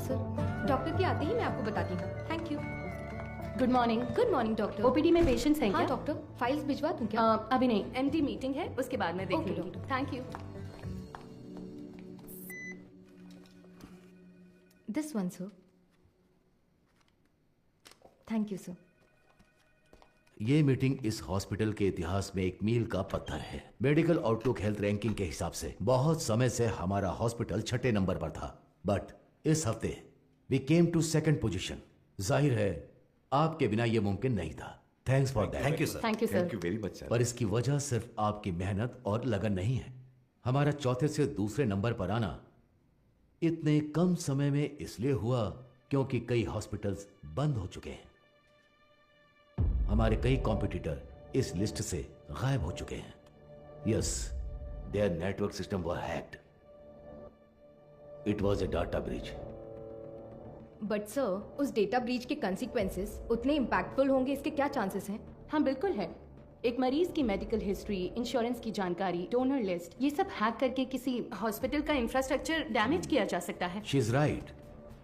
Sir, doctor के आते ही मैं आपको बताती हूँ। Thank you. Good morning doctor. OPD में पेशेंट्स हैं क्या? हाँ डॉक्टर, फाइल्स भिजवा दूँ क्या? अभी नहीं, एमडी मीटिंग है, उसके बाद मैं देख Okay, लूंगी। doctor. Thank you. This one sir. Thank you sir. ये मीटिंग इस हॉस्पिटल के इतिहास में एक मील का पत्थर है। मेडिकल आउटलुक हेल्थ रैंकिंग के हिसाब से बहुत समय से हमारा हॉस्पिटल 6ठे नंबर पर था, बट इस हफ्ते we came to 2nd position. जाहिर है आपके बिना ये मुमकिन नहीं था। Thanks for that. Thank you sir. Thank you sir. Thank you very much sir. पर इसकी वजह सिर्फ आपकी मेहनत और लगन नहीं है। हमारा 4थे से दूसरे नंबर पर आना इतने कम समय में इसलिए हुआ क्योंकि कई हॉस्पिटल्स बंद हो चुके हैं। हमारे कई कॉम्पिटिटर इस लिस्ट से गायब हो चुके हैं। Yes, their network system were hacked. It was a data breach. But sir, उस डेटा ब्रीच के कंसिक्वेंसेस उतने इम्पैक्टफुल होंगे, इसके क्या चांसेस हैं? हाँ बिल्कुल है। एक मरीज की मेडिकल हिस्ट्री, इंश्योरेंस की जानकारी, डोनर लिस्ट, ये सब हैक करके किसी हॉस्पिटल का इंफ्रास्ट्रक्चर डैमेज किया जा सकता है। She is right.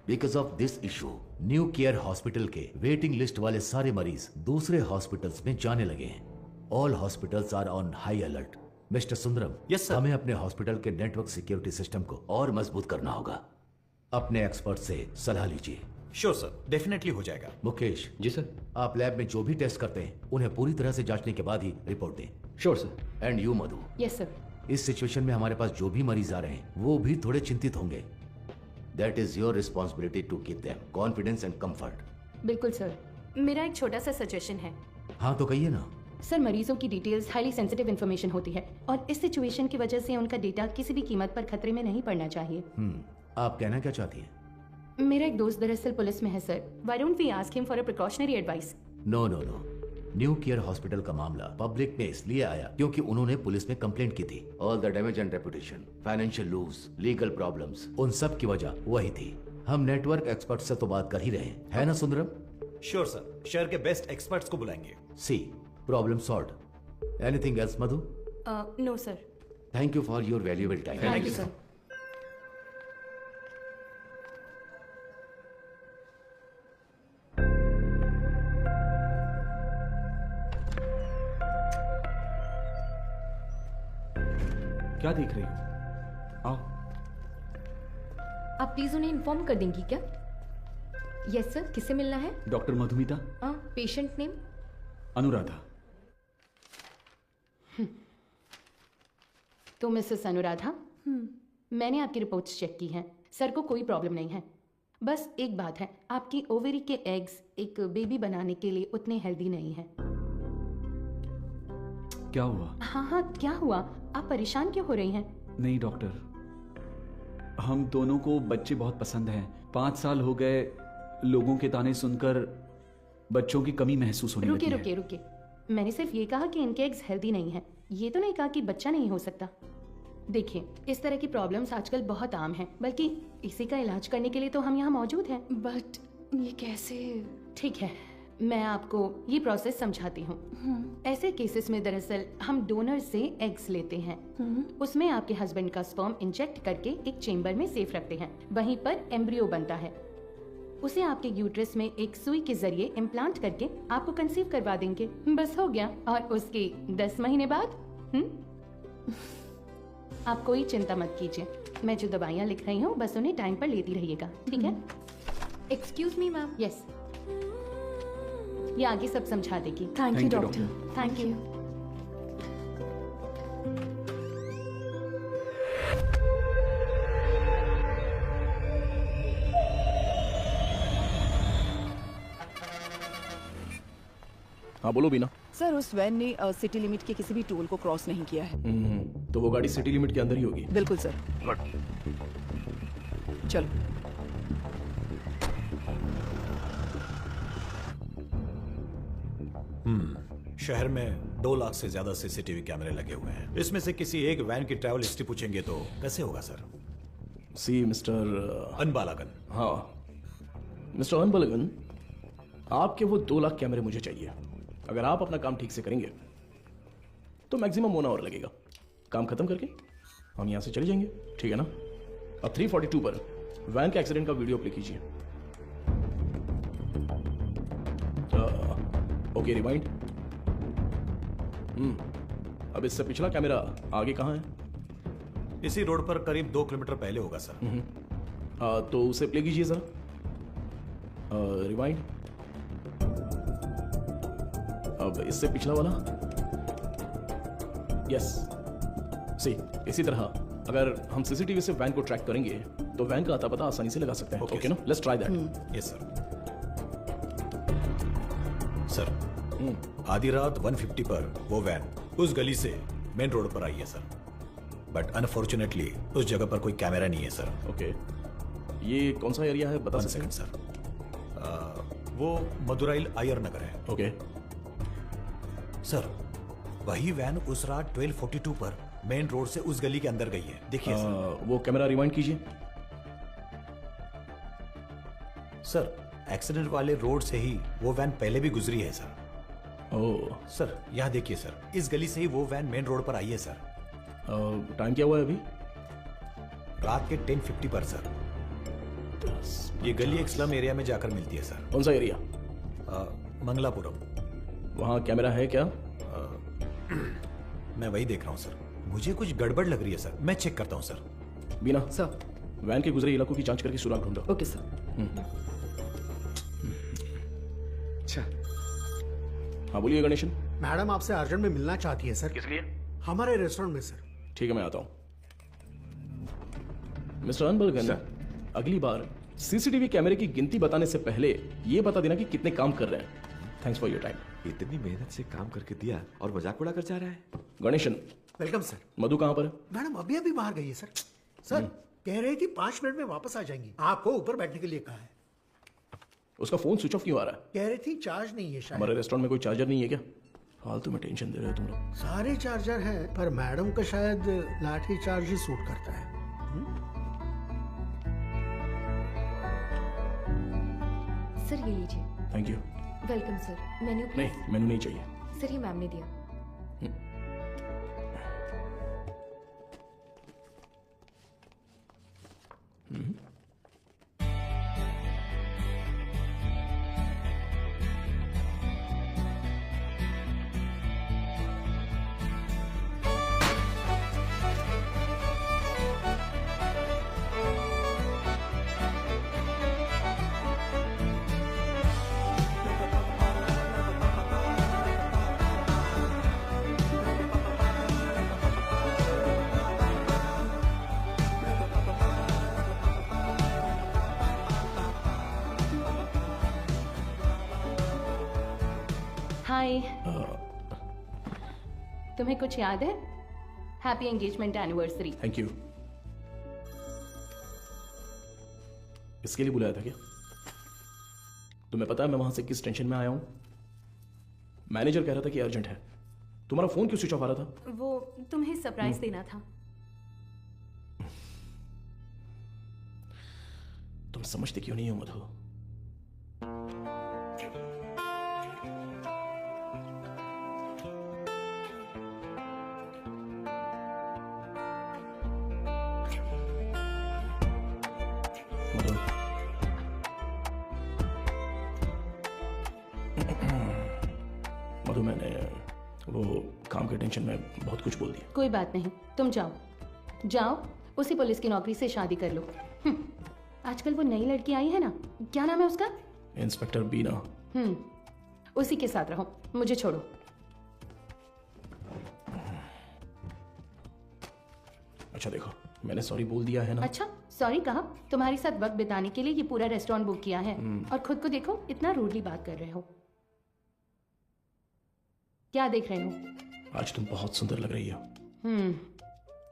Because of this issue new care hospital के वेटिंग लिस्ट वाले सारे मरीज दूसरे हॉस्पिटल्स में जाने लगे हैं। All hospitals are on high alert. Mister Sundaram, Yes, sir. हमें अपने हॉस्पिटल के नेटवर्क सिक्योरिटी सिस्टम को और मजबूत करना होगा। अपने एक्सपर्ट से सलाह लीजिए। श्योर सर, डेफिनेटली हो जाएगा। मुकेश जी सर। आप लैब में जो भी टेस्ट करते हैं उन्हें पूरी तरह से जांचने के बाद ही रिपोर्ट दें। Sure sir. And you Madhu, yes sir. इस सिचुएशन में हमारे पास जो भी मरीज आ रहे हैं वो भी थोड़े चिंतित होंगे। That is your responsibility to give them confidence and comfort. बिल्कुल सर। मेरा एक छोटा सा सजेशन है। हाँ तो कहिए ना। सर, मरीजों की डिटेल्स हाईली सेंसिटिव इन्फॉर्मेशन होती है और इस सिचुएशन की वजह से उनका डेटा किसी भी कीमत पर खतरे में नहीं पड़ना चाहिए। आप कहना क्या चाहती हैं? मेरा एक दोस्त दरअसल पुलिस में है sir. Why don't we ask him for a precautionary advice? No no no. New care hospital का मामला पब्लिक में इसलिए आया क्योंकि उन्होंने पुलिस में कंप्लेंट की थी। All the damage and reputation, financial loose, legal problems, उन सब की वजह वही थी। हम नेटवर्क एक्सपर्ट से तो बात कर ही रहे हैं, है ना सुंदरम? श्योर सर, शहर के बेस्ट एक्सपर्ट्स को बुलाएंगे। See, problem solved. Anything else Madhu? No sir. Thank you for your valuable time. Thank you sir. क्या देख रही हो? आओ। आप प्लीज उन्हें इन्फॉर्म कर देंगी क्या? यस सर, किससे मिलना है? Doctor Madhumita. Patient name? Anuradha. तो मिसेस अनुराधा, मैंने आपकी रिपोर्ट्स चेक की हैं। सर को कोई प्रॉब्लम नहीं है। बस एक बात है, आपकी ओवरी के एग्स एक बेबी बनाने के लिए उतने हेल्दी नहीं हैं। क्या हुआ? हाँ, क्या हुआ? आप परेशान क्यों हो रही हैं? नहीं डॉक्टर, हम दोनों को बच्चे बहुत पसंद हैं। 5 साल हो गए लोगों के ताने सुनकर बच्चों की कमी महसूस होने लगी है। रुकिए। मैंने सिर्फ ये कहा कि इनके एग्स हेल्दी नहीं हैं। ये तो नहीं कहा कि बच्चा नहीं हो सकता। देखिए, इस तरह की प्रॉब्लम्स आजकल बहुत आम हैं, बल्कि इसी का इलाज करने के लिए तो हम यहाँ मौजूद हैं। बट ये कैसे? ठीक है, मैं आपको ये प्रोसेस समझाती हूँ। ऐसे केसेस में दरअसल हम डोनर से एग्स लेते हैं। उसमें आपके हस्बैंड का स्पर्म इंजेक्ट करके एक चेम्बर में सेफ रखते हैं। वहीं पर एम्ब्रियो बनता है। उसे आपके यूट्रस में एक सुई के जरिए इम्प्लांट करके आपको कंसीव करवा देंगे। बस हो गया। और उसके 10 महीने बाद आप कोई चिंता मत कीजिए। मैं जो दवाइयाँ लिख रही हूँ बस उन्हें टाइम पर लेती रहिएगा, ठीक है? Excuse me ma'am. यस, ये आगे सब समझा देगी। Thank you you, doctor. Thank you. हाँ बोलो बीना। सर, उस वैन ने सिटी लिमिट के किसी भी टोल को क्रॉस नहीं किया है। तो वो गाड़ी सिटी लिमिट के अंदर ही होगी। बिल्कुल सर। चलो। शहर में 2 लाख से ज्यादा सीसीटीवी कैमरे लगे हुए हैं। इसमें से किसी एक वैन की ट्रैवल हिस्ट्री पूछेंगे तो कैसे होगा सर? सी मिस्टर अनबालागन। हाँ मिस्टर अनबलगन, आपके वो 2 लाख कैमरे मुझे चाहिए। अगर आप अपना काम ठीक से करेंगे तो मैक्सिमम 1 आवर लगेगा। काम खत्म करके हम यहाँ से चले जाएंगे, ठीक है ना? अब 342 पर वैन के एक्सीडेंट का वीडियो प्ले कीजिए। Okay, rewind. अब इससे पिछला कैमरा आगे कहाँ है? इसी रोड पर करीब 2 किलोमीटर पहले होगा सर। तो उसे प्ले कीजिए सर। रिवाइंड। अब इससे पिछला वाला। यस। सी, इसी तरह अगर हम सीसीटीवी से वैन को ट्रैक करेंगे तो वैन का आता पता आसानी से लगा सकते हैं। ओके ना, let's try that. Yes sir. Sir, आधी रात 150 पर वो वैन उस गली से मेन रोड पर आई है सर, बट अनफॉर्चुनेटली उस जगह पर कोई कैमरा नहीं है सर। ओके, ये कौन सा एरिया है बता सकते हैं? सर, वो मदुराइल आयर नगर है। ओके सर, वही वैन उस रात 1242 पर मेन रोड से उस गली के अंदर गई है। देखिए सर। वो कैमरा रिवाइंड कीजिए। सर, एक्सीडेंट वाले रोड से ही वो वैन पहले भी गुजरी है सर। ओह, सर, यहाँ देखिए सर, इस गली से ही वो वैन मेन रोड पर आई है सर। टाइम क्या हुआ है अभी? रात के 10:50 पर सर। ये गली एक स्लम एरिया में जाकर मिलती है सर। कौन सा एरिया? मंगलापुरम। वहाँ कैमरा है क्या? मैं वही देख रहा हूँ सर। मुझे कुछ गड़बड़ लग रही है सर, मैं चेक करता हूँ सर। बीना, सर। वैन के गुजरे इलाकों की जांच करके सुराग ढूंढो। Okay sir. अच्छा, हाँ बोलिए गणेशन। मैडम आपसे अर्जेंट में मिलना चाहती है सर। किस लिए? हमारे रेस्टोरेंट में सर। ठीक है, मैं आता हूँ। मिस्टर अनबलगन, अगली बार सीसीटीवी कैमरे की गिनती बताने से पहले ये बता देना कि कितने काम कर रहे हैं। Thanks for your time. इतनी मेहनत से काम करके दिया और मजाक उड़ा कर जा रहा है। Ganesan, welcome sir. मधु कहाँ पर है? मैडम अभी अभी बाहर गई है सर। सर कह रही थी 5 मिनट में वापस आ जाएंगी। आपको ऊपर बैठने के लिए कहा है। उसका फोन स्विच ऑफ क्यों आ रहा है? कह रही थी चार्ज नहीं है शायद। हमारे रेस्टोरेंट में कोई चार्जर नहीं है क्या? फालतू में टेंशन दे रहे हो तुम लोग। सारे चार्जर हैं पर मैडम का शायद लाठी चार्ज ही सूट करता है। सर ये लीजिए। Thank you. Welcome sir. Menu नहीं, मेनू नहीं चाहिए। सर ये मैम ने दिया। हाय, तुम्हें कुछ याद है? Happy engagement anniversary. Thank you. इसके लिए बुलाया था क्या? तुम्हें पता है मैं वहां से किस टेंशन में आया हूं? मैनेजर कह रहा था कि अर्जेंट है। तुम्हारा फोन क्यों स्विच ऑफ आ रहा था? वो तुम्हें सरप्राइज देना था। तुम समझते क्यों नहीं हो मधु? मधु, मैंने वो काम के टेंशन में बहुत कुछ बोल दिया। कोई बात नहीं, तुम जाओ जाओ, उसी पुलिस की नौकरी से शादी कर लो। आजकल वो नई लड़की आई है ना, क्या नाम है उसका? इंस्पेक्टर बीना। उसी के साथ रहो, मुझे छोड़ो। अच्छा देखो, मैंने सॉरी बोल दिया है ना। अच्छा, सॉरी कहा? तुम्हारे साथ वक्त बिताने के लिए ये पूरा रेस्टोरेंट बुक किया है और खुद को देखो, इतना रूडली बात कर रहे हो। क्या देख रहे हो? आज तुम बहुत सुंदर लग रही हो।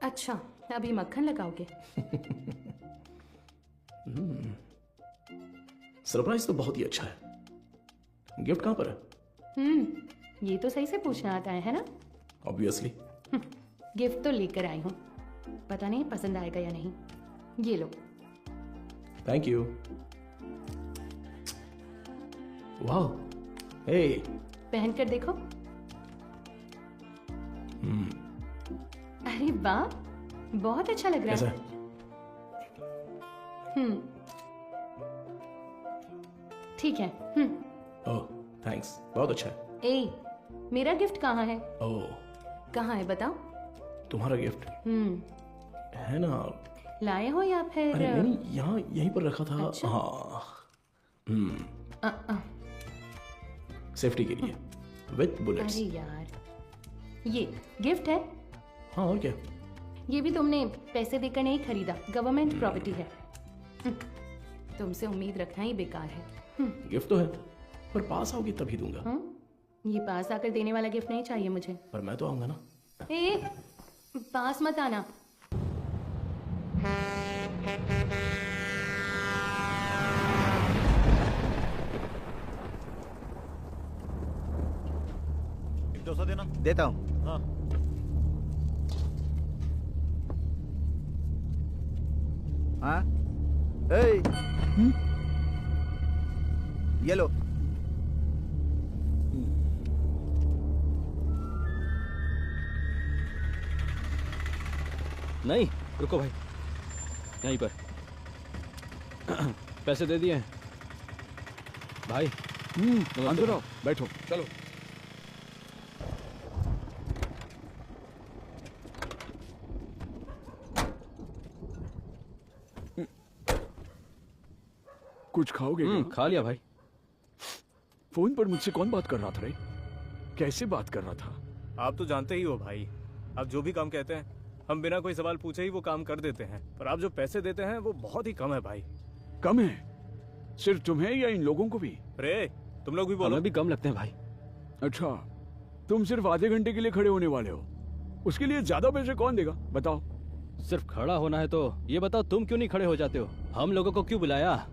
अच्छा, अभी मक्खन लगाओगे? सरप्राइज तो बहुत ही अच्छा है। गिफ्ट कहाँ पर है? ये तो सही से पूछना आता है ना? ऑब्वियसली। गिफ्ट तो लेकर आई हूँ, पता नहीं पसंद आएगा या नहीं। ये लो। Thank you. वाह, हे, पहन कर देखो। अरे वाह, बहुत अच्छा लग रहा कैसा है। है? ठीक है। ओह थैंक्स, बहुत अच्छा है। ए, मेरा गिफ्ट कहाँ है? ओह कहाँ है बताओ? तुम्हारा गिफ्ट है ना? लाए हो या फिर? अरे नहीं, यहाँ यहीं पर रखा था। अच्छा? हाँ अ, अ, सेफ्टी के लिए विथ बुलेट्स। अरे यार, ये गिफ्ट है? हाँ और क्या। ये भी तुमने पैसे देकर नहीं खरीदा, गवर्नमेंट प्रॉपर्टी है। तुमसे उम्मीद रखना ही बेकार है। गिफ्ट तो है, पर पास आओगी तभी दूंगा। ये पास आकर देने वाला गिफ्ट नहीं चाहिए मुझे। पर मैं तो आऊंगा ना। ए, पास मत आना। डोसा देना। देता हूँ। हाँ हाँ, ए, ये लो। नहीं रुको भाई, यहीं पर पैसे दे दिए भाई। अंदर आओ, बैठो। चलो। कुछ खाओगे क्या? खा लिया भाई। फोन पर मुझसे कौन बात कर रहा था रे? कैसे बात कर रहा था? आप तो जानते ही हो भाई, आप जो भी काम कहते हैं हम बिना कोई सवाल पूछे ही वो काम कर देते हैं, पर आप जो पैसे देते हैं वो बहुत ही कम है भाई। कम है? सिर्फ तुम्हें या इन लोगों को भी? रे तुम लोग भी बोलो। हमें भी कम लगते हैं भाई। अच्छा, तुम सिर्फ आधे घंटे के लिए खड़े होने वाले हो, उसके लिए ज्यादा पैसे कौन देगा बताओ? सिर्फ खड़ा होना है तो ये बताओ तुम क्यों नहीं खड़े हो जाते हो? हम लोगों को क्यों बुलाया?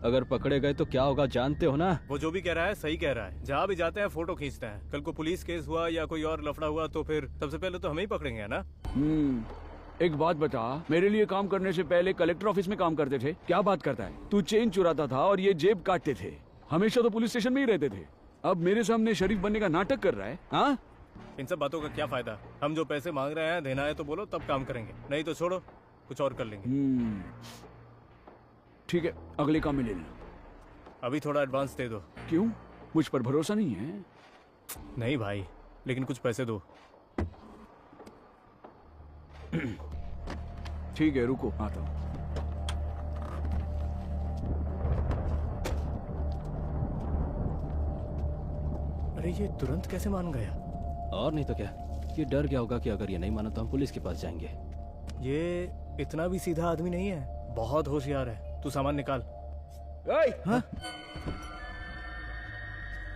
अगर पकड़े गए तो क्या होगा जानते हो ना? वो जो भी कह रहा है सही कह रहा है। जहाँ भी जाते हैं फोटो खींचते हैं। कल को पुलिस केस हुआ या कोई और लफड़ा हुआ तो फिर सबसे पहले तो हमें ही पकड़ेंगे, है ना? एक बात बता, मेरे लिए काम करने से पहले कलेक्टर ऑफिस में काम करते थे। क्या बात करता है? तू चेन चुराता था और ये जेब काटते थे। हमेशा तो पुलिस स्टेशन में ही रहते थे। अब मेरे सामने शरीफ बनने का नाटक कर रहा है। हाँ, इन सब बातों का क्या फायदा? हम जो पैसे मांग रहे हैं देना है तो बोलो, तब काम करेंगे, नहीं तो छोड़ो, कुछ और कर लेंगे। ठीक है, अगले काम में ले लेना। अभी थोड़ा एडवांस दे दो। क्यों? मुझ पर भरोसा नहीं है? नहीं भाई, लेकिन कुछ पैसे दो। ठीक है, रुको आता हूँ। अरे ये तुरंत कैसे मान गया? और नहीं तो क्या, ये डर गया होगा कि अगर ये नहीं माना तो हम पुलिस के पास जाएंगे। ये इतना भी सीधा आदमी नहीं है, बहुत होशियार है। तू सामान निकाल। हाँ?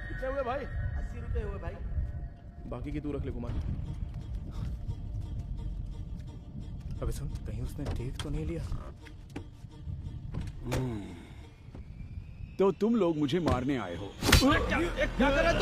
कितने हुए भाई? 80 रुपए हुए भाई। बाकी की तू रख ले कुमार। अबे सुन, कहीं उसने देख तो नहीं लिया? तो तुम लोग मुझे मारने आए हो? क्या कर रहा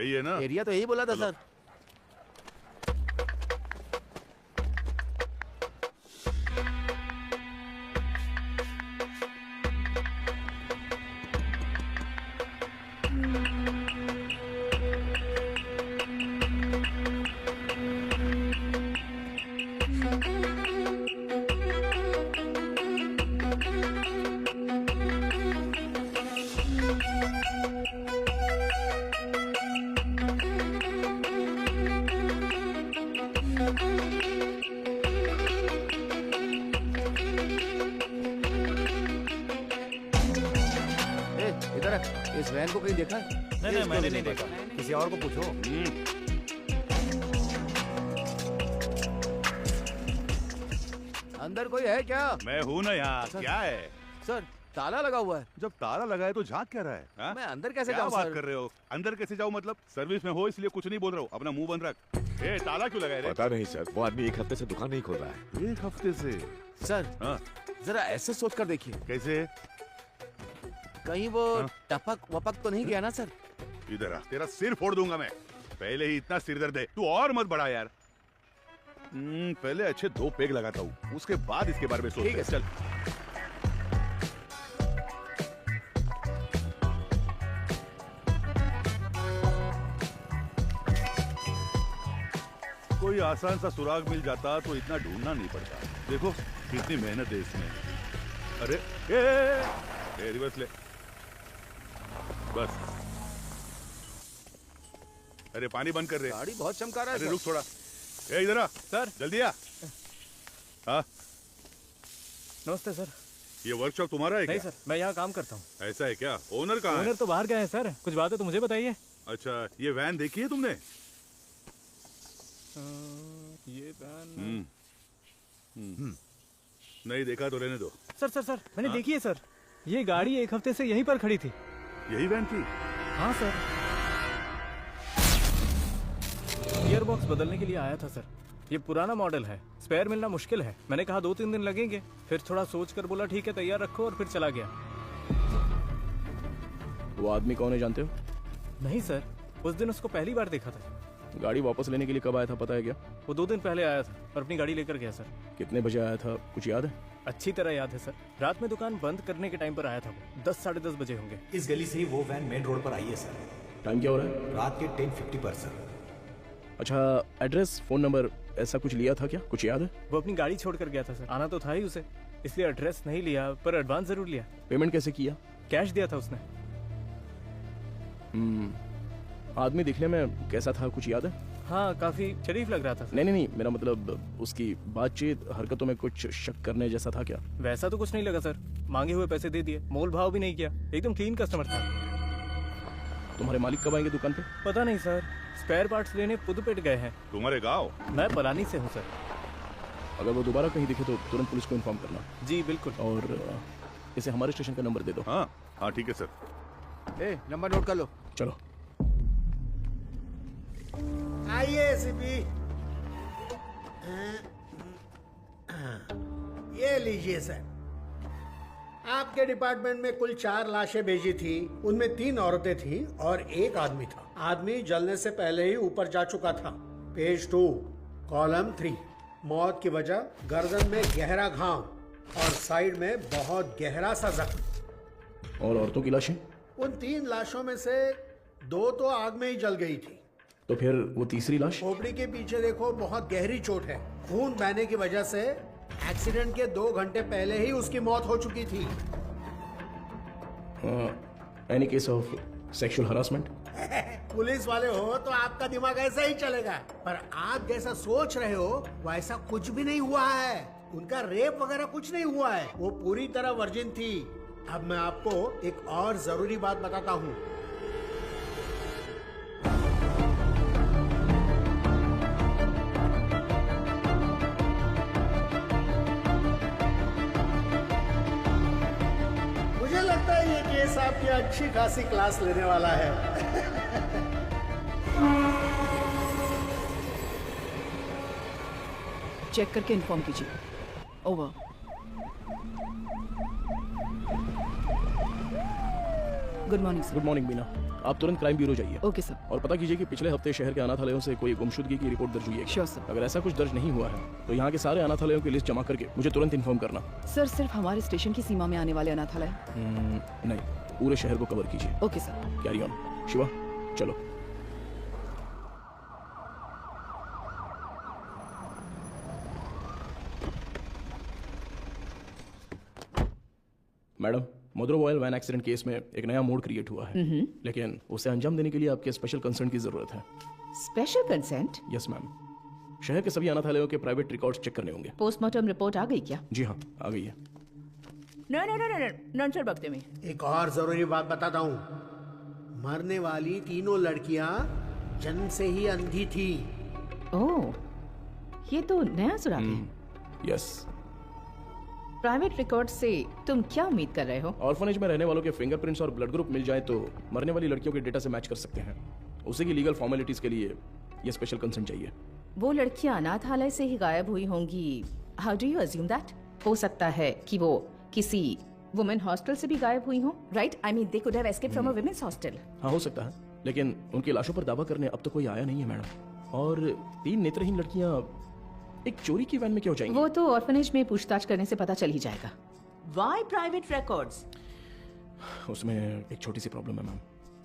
यही है ना? एरिया तो यही बोला था सर। इधर इस वैन को कहीं देखा है? नहीं मैंने नहीं देखा, किसी और को पूछो। अंदर कोई है क्या? मैं हूँ ना यहाँ। क्या है सर? ताला लगा हुआ है। जब ताला लगा है तो झांक क्या रहा है? हा? मैं अंदर कैसे क्या जाऊँ बात सर? कर रहे हो? अंदर कैसे जाऊँ मतलब? सर्विस में हो इसलिए कुछ नहीं बोल रहा हूँ। अपना मुंह बंद रख। ए, ताला क्यों लगाए रे? पता नहीं सर, वो आदमी 1 हफ्ते से दुकान नहीं खोल रहा है। 1 हफ्ते से? सर हाँ? जरा ऐसे सोच कर देखिए। कैसे? कहीं वो टपक वपक तो नहीं गया ना सर? इधर आ, तेरा सिर फोड़ दूंगा मैं। पहले ही इतना सिर दर्द है, तू और मत बढ़ा यार। पहले अच्छे 2 पेग लगाता हूँ, उसके बाद इसके बारे में सोचते हैं। चल। कोई आसान सा सुराग मिल जाता तो इतना ढूंढना नहीं पड़ता। देखो कितनी मेहनत है इसमें। अरे ए, रिवर्स ले बस। अरे पानी बंद कर रहे। गाड़ी बहुत चमका रहा है। अरे रुक थोड़ा। ए इधर आ सर। जल्दी आ। हाँ नमस्ते सर। ये वर्कशॉप तुम्हारा है नहीं क्या? सर, मैं यहाँ काम करता हूँ। ऐसा है क्या? ओनर कहाँ है? ओनर तो बाहर गए हैं सर। कुछ बात है तो मुझे बताइए। अच्छा, ये वैन देखी है तुमने? ये वैन नहीं देखा तो रहने दो। सर मैंने देखी है सर। ये गाड़ी 1 हफ्ते से यहीं पर खड़ी थी। यही वैन थी? हाँ सर। गियर बॉक्स बदलने के लिए आया था सर। ये पुराना मॉडल है, स्पेयर मिलना मुश्किल है। मैंने कहा 2-3 दिन लगेंगे, फिर थोड़ा सोच कर बोला ठीक है तैयार रखो, और फिर चला गया। वो आदमी कौन है जानते हो? नहीं सर, उस दिन उसको पहली बार देखा था। गाड़ी वापस लेने के लिए कब आया था पता है क्या? वो 2 दिन पहले आया था और अपनी गाड़ी लेकर गया सर। कितने बजे आया था कुछ याद है? अच्छी तरह याद है सर। रात में दुकान बंद करने के टाइम पर आया था वो। 10-10:30 बजे होंगे। इस गली से ही वो वैन मेन रोड पर आई है सर। टाइम क्या हो रहा है? रात के 10:50 पर सर। अच्छा, एड्रेस, फोन नंबर ऐसा कुछ लिया था क्या? कुछ याद है? वो अपनी गाड़ी छोड़ कर गया था सर। आना तो था ही उसे, इसलिए एड्रेस नहीं लिया, पर एडवांस जरूर लिया। पेमेंट कैसे किया? कैश दिया था उसने। आदमी दिखने में कैसा था कुछ याद है? हाँ, काफी शरीफ लग रहा था सर। नहीं, मेरा मतलब उसकी बातचीत हरकतों में कुछ शक करने जैसा था क्या? वैसा तो कुछ नहीं लगा सर। मांगे हुए पैसे दे दिए, मोल भाव भी नहीं किया। एकदम क्लीन कस्टमर था। तुम्हारे मालिक कब आएंगे दुकान पे? पता नहीं सर, स्पेयर पार्ट्स लेने पुदुपेट गए हैं। तुम्हारे गाँव? मैं पलानी से हूँ सर। अगर वो दोबारा कहीं दिखे तो तुरंत पुलिस को इन्फॉर्म करना। जी बिल्कुल। और इसे हमारे स्टेशन का नंबर दे दो। हाँ ठीक है सर। नंबर नोट कर लो। चलो आइए एसीपी। ये लीजिए सर। आपके डिपार्टमेंट में कुल 4 लाशें भेजी थी। उनमें 3 औरतें थी और 1 आदमी था। आदमी जलने से पहले ही ऊपर जा चुका था। Page 2 column 3। मौत की वजह गर्दन में गहरा घाव और साइड में बहुत गहरा सा जख्म। और औरतों की लाशें? उन 3 लाशों में से 2 तो आग में ही जल गई थी। तो फिर वो तीसरी लाश? खोपड़ी के पीछे देखो, बहुत गहरी चोट है। खून बहने की वजह से एक्सीडेंट के 2 घंटे पहले ही उसकी मौत हो चुकी थी। Any case of sexual harassment? Police वाले हो तो आपका दिमाग ऐसा ही चलेगा, पर आप जैसा सोच रहे हो वैसा कुछ भी नहीं हुआ है। उनका रेप वगैरह कुछ नहीं हुआ है। वो पूरी तरह वर्जिन थी। अब मैं आपको एक और जरूरी बात बताता हूँ। मुझे लगता है ये केस आपकी अच्छी खासी क्लास लेने वाला है। चेक करके इन्फॉर्म कीजिए। ओवर। गुड मॉर्निंग बीना। आप तुरंत क्राइम ब्यूरो जाइए। Okay sir. और पता कीजिए कि पिछले हफ्ते शहर के अनाथालयों से कोई गुमशुदगी की रिपोर्ट दर्ज हुई है। Sure sir. अगर ऐसा कुछ दर्ज नहीं हुआ है तो यहाँ के सारे अनाथालयों की लिस्ट जमा करके मुझे तुरंत इन्फॉर्म करना। सर सिर्फ हमारे स्टेशन की सीमा में आने वाले अनाथालय? नहीं, पूरे शहर को कवर कीजिए। Okay sir. Carry on. Shiva चलो। Madam, Maduro oil van accident case में एक नया मोड क्रिएट हुआ है, लेकिन उसे अंजाम देने के लिए आपके स्पेशल कंसर्न की जरूरत है। Special consent? Yes ma'am. शहर के सभी अनाथालयों के प्राइवेट रिकॉर्ड्स चेक करने होंगे। पोस्टमार्टम रिपोर्ट आ गई क्या? जी हाँ, आ गई है। नॉन सर वक्त में एक और जरूरी बात बताता हूँ, मरने वाली तीनों लड़कियां जन्म से ही अंधी थी। ओह, ये तो नया सुराग है। यस। प्राइवेट रिकॉर्ड से तुम क्या उम्मीद कर रहे हो? ऑर्फनेज में रहने वालों के फिंगरप्रिंट्स और ब्लड ग्रुप मिल जाए तो मरने वाली लड़कियों के डेटा से मैच कर सकते हैं। उसी की लीगल फॉर्मेलिटीज के लिए ये स्पेशल कंसर्न चाहिए। वो लड़कियां अनाथालय से ही गायब हुई होंगी। How do you assume that? हो सकता है कि वो किसी वुमेन हॉस्टल से भी गायब हुई हो, right? I mean they could have escaped from a women's hostel. हाँ, हो सकता है, लेकिन उनकी लाशों पर दावा करने अब तक कोई आया नहीं है मैडम। और 3 नेत्रहीन लड़कियां एक चोरी की वैन में क्यों जाएंगी? वो तो ऑर्फनेज में पूछताछ करने से पता चल ही जाएगा। Why private records? उसमें एक छोटी सी प्रॉब्लम है मैम।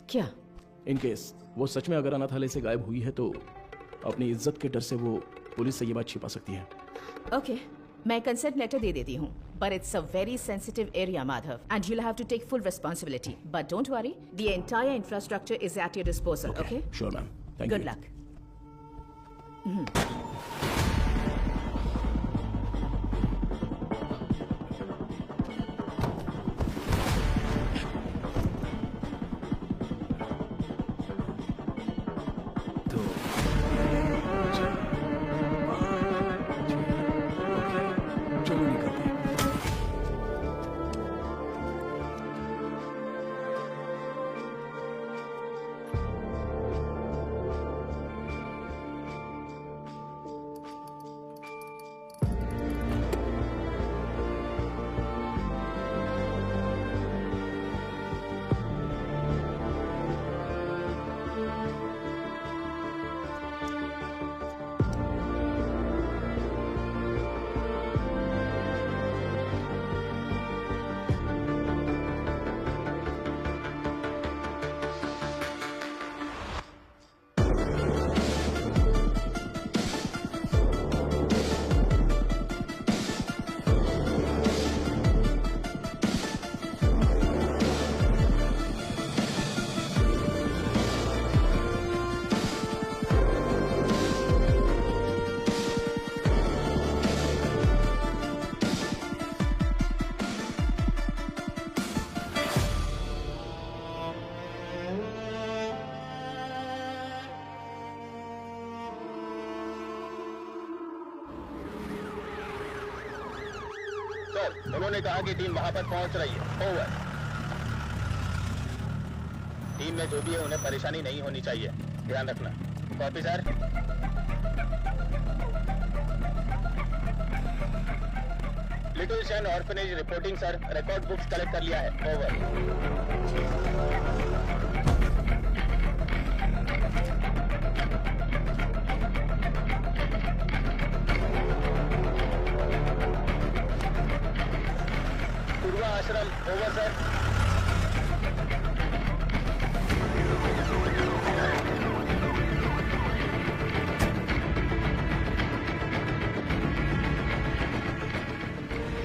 क्या? इन केस वो सच में अगर अनाथालय से गायब हुई है तो अपनी इज्जत के डर से वो पुलिस से ये बात छिपा सकती है। ओके, मैं कंसेंट लेटर दे देती हूँ, but it's a very sensitive area, Madhav, and you'll have to take full responsibility. But don't worry, the entire infrastructure is at your disposal. Okay? Sure, ma'am. Thank you. Good luck. उन्होंने कहा कि team वहां पर पहुंच रही है। Over. Team में जो भी है उन्हें परेशानी नहीं होनी चाहिए, ध्यान रखना। Copy sir. लिटिल शन orphanage reporting sir, record books collect कर लिया है। ओवर। आश्रम। Over sir.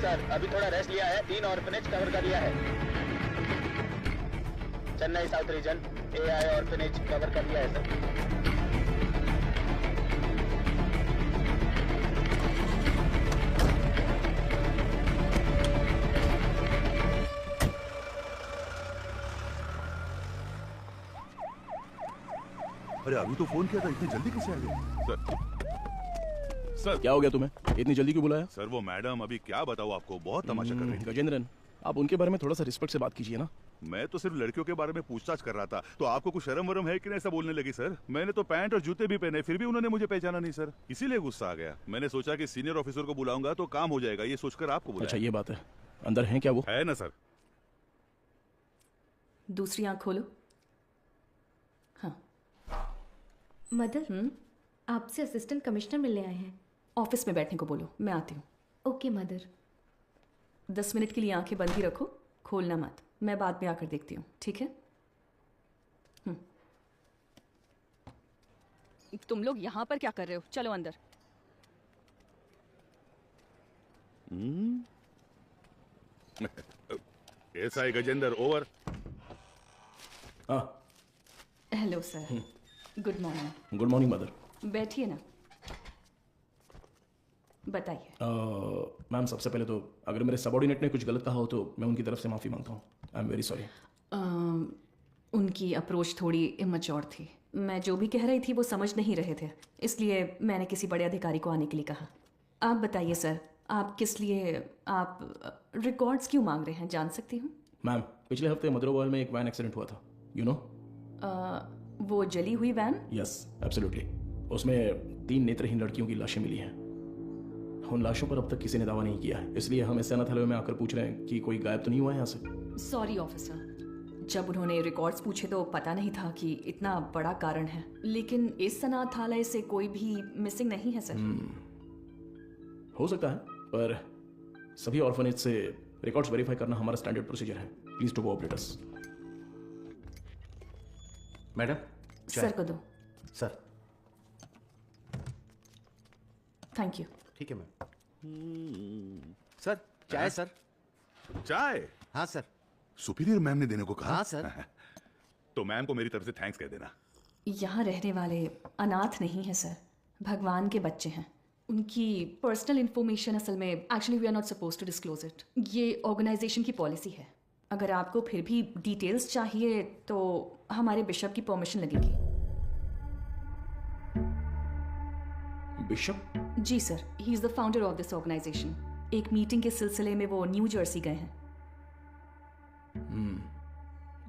सर अभी थोड़ा रेस्ट लिया है, 3 ऑर्फनेज कवर कर लिया है। Chennai south region AI orphanage cover कर लिया है सर। अरे अभी तो फोन किया था, इतनी जल्दी कैसे आ गए? सर क्या हो गया तुम्हें? इतनी जल्दी क्यों बुलाया? सर वो मैडम अभी क्या बताऊँ आपको, बहुत तमाशा कर रही थी। गजेंद्रन, आप उनके बारे में थोड़ा सा रिस्पेक्ट से बात कीजिए ना। मैं तो सिर्फ लड़कियों के बारे में पूछताछ कर रहा था, तो आपको कुछ शर्म वरम है कि नहीं ऐसा बोलने लगी? सर मैंने तो पैंट और जूते भी पहने, फिर भी उन्होंने मुझे पहचाना नहीं सर, इसीलिए गुस्सा आ गया। मैंने सोचा कि सीनियर ऑफिसर को बुलाऊंगा तो काम हो जाएगा, ये सोचकर आपको बुलाया। अच्छा ये बात है, अंदर है क्या वो? है ना सर। दूसरी आंख खोलो। मदर, आपसे असिस्टेंट कमिश्नर मिलने आए हैं। ऑफिस में बैठने को बोलो, मैं आती हूँ। Okay mother. 10 मिनट के लिए आंखें बंद ही रखो, खोलना मत। मैं बाद में आकर देखती हूँ, ठीक है? तुम लोग यहाँ पर क्या कर रहे हो? चलो अंदर। SI Gajendra, over. Hello sir, good morning. Good morning mother. बैठिए ना, बताइए। मैम, सबसे पहले तो अगर मेरे सबॉर्डिनेट ने कुछ गलत कहा हो तो मैं उनकी तरफ से माफ़ी मांगता हूँ। I am very sorry. उनकी अप्रोच थोड़ी इमेच्योर थी। मैं जो भी कह रही थी वो समझ नहीं रहे थे, इसलिए मैंने किसी बड़े अधिकारी को आने के लिए कहा। आप बताइए सर, आप किस लिए रिकॉर्ड्स क्यों मांग रहे हैं, जान सकती हूँ? मैम, पिछले हफ्ते मदरोवाल में एक वैन एक्सीडेंट हुआ था, यू नो? वो जली हुई वैन? Yes, absolutely. उसमें 3 नेत्रहीन लड़कियों की लाशें मिली हैं। उन लाशों पर अब तक किसी ने दावा नहीं किया है, इसलिए हम इस अनाथालय में आकर पूछ रहे हैं कि कोई गायब तो नहीं हुआ है यहाँ से। सॉरी ऑफिसर, जब उन्होंने रिकॉर्ड्स पूछे तो पता नहीं था कि इतना बड़ा कारण है, लेकिन इस अनाथालय से कोई भी मिसिंग नहीं है सर। हो सकता है, पर सभी ऑर्फनेज से रिकॉर्ड्स वेरीफाई करना हमारा स्टैंडर्ड प्रोसीजर है। Please to cooperate us. Madam, sir को दो। सर। Thank you. ठीक है मैम। सर, चाय सर। चाय? हाँ सर। सुपीरियर मैम ने देने को कहा? हाँ सर। तो मैम को मेरी तरफ से थैंक्स कह देना। यहाँ रहने वाले अनाथ नहीं है सर, भगवान के बच्चे हैं। उनकी पर्सनल इंफॉर्मेशन असल में actually we are not suppose to disclose it. ये ऑर्गेनाइजेशन की पॉलिसी है। अगर आपको फिर भी डिटेल्स चाहिए तो हमारे बिशप की परमिशन लगेगी। बिशप? जी sir, he is the founder of this organisation. एक मीटिंग के सिलसिले में वो न्यू जर्सी गए हैं।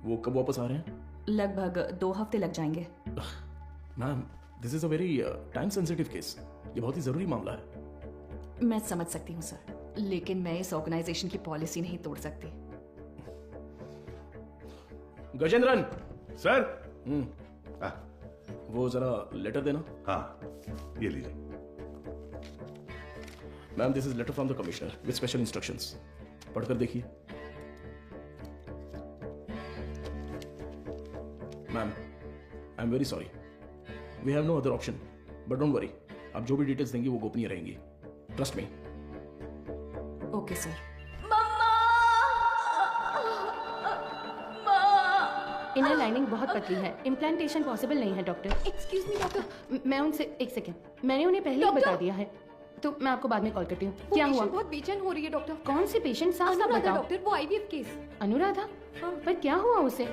वो कब वापस आ रहे हैं? लगभग 2 हफ्ते लग जाएंगे। Ma'am, this is a very time sensitive case. ये बहुत ही जरूरी मामला है। मैं समझ सकती हूँ सर, लेकिन मैं इस ऑर्गेनाइजेशन की पॉलिसी नहीं तोड़ सकती। गजेंद्रन। सर। वो जरा लेटर देना। हाँ, ये लीजिए। Ma'am, this is letter from the commissioner with special instructions. पढ़कर देखिए। Ma'am, I am very sorry. We have no other option, but don't worry. आप जो भी डिटेल्स देंगी वो गोपनीय रहेंगी। Trust me. Okay sir. Inner lining बहुत पतली है, इम्प्लांटेशन पॉसिबल नहीं है डॉक्टर। Excuse me doctor. मैं उनसे एक सेकेंड, मैंने उन्हें पहले ही बता दिया है, तो मैं आपको बाद में कॉल करती हूँ। क्या हुआ? बहुत बेचैन हो रही है डॉक्टर। कौन सी पेशेंट? साफ साफ बताओ डॉक्टर, वो आईवीएफ केस। अनुराधा? पर क्या हुआ उसे?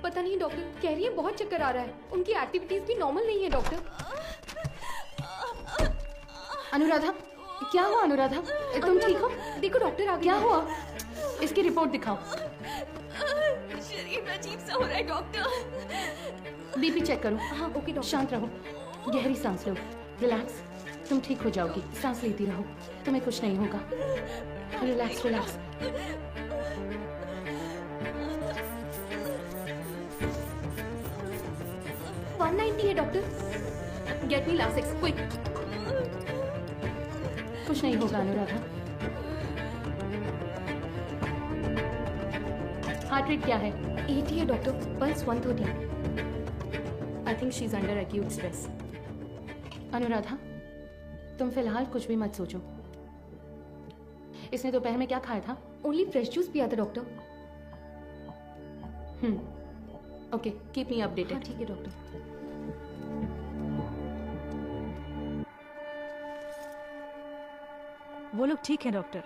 पता नहीं डॉक्टर, कह रही है बहुत चक्कर आ रहा है। उनकी एक्टिविटीज भी नॉर्मल नहीं है डॉक्टर। अनुराधा, क्या हुआ अनुराधा? तुम ठीक हो? देखो डॉक्टर आ गए। क्या हुआ? इसकी रिपोर्ट दिखाओ। शरीर में अजीब सा हो रहा है डॉक्टर। बीपी चेक करो। हाँ ओके डॉक्टर। शांत रहो, गहरी सांस लो, रिलैक्स। तुम ठीक हो जाओगी, सांस लेती रहो, तुम्हें कुछ नहीं होगा। Relax relax. है doctor. Get me Lasix quick. कुछ नहीं होगा अनुराधा। हार्ट रेट क्या है? 80 है doctor, pulse 130। I think she is under acute stress. Anuradha, तुम फिलहाल कुछ भी मत सोचो। इसने दोपहर में क्या खाया था? ओनली फ्रेश जूस पिया था doctor. Okay, keep me updated. हाँ, ठीक है डॉक्टर। वो लोग ठीक है doctor.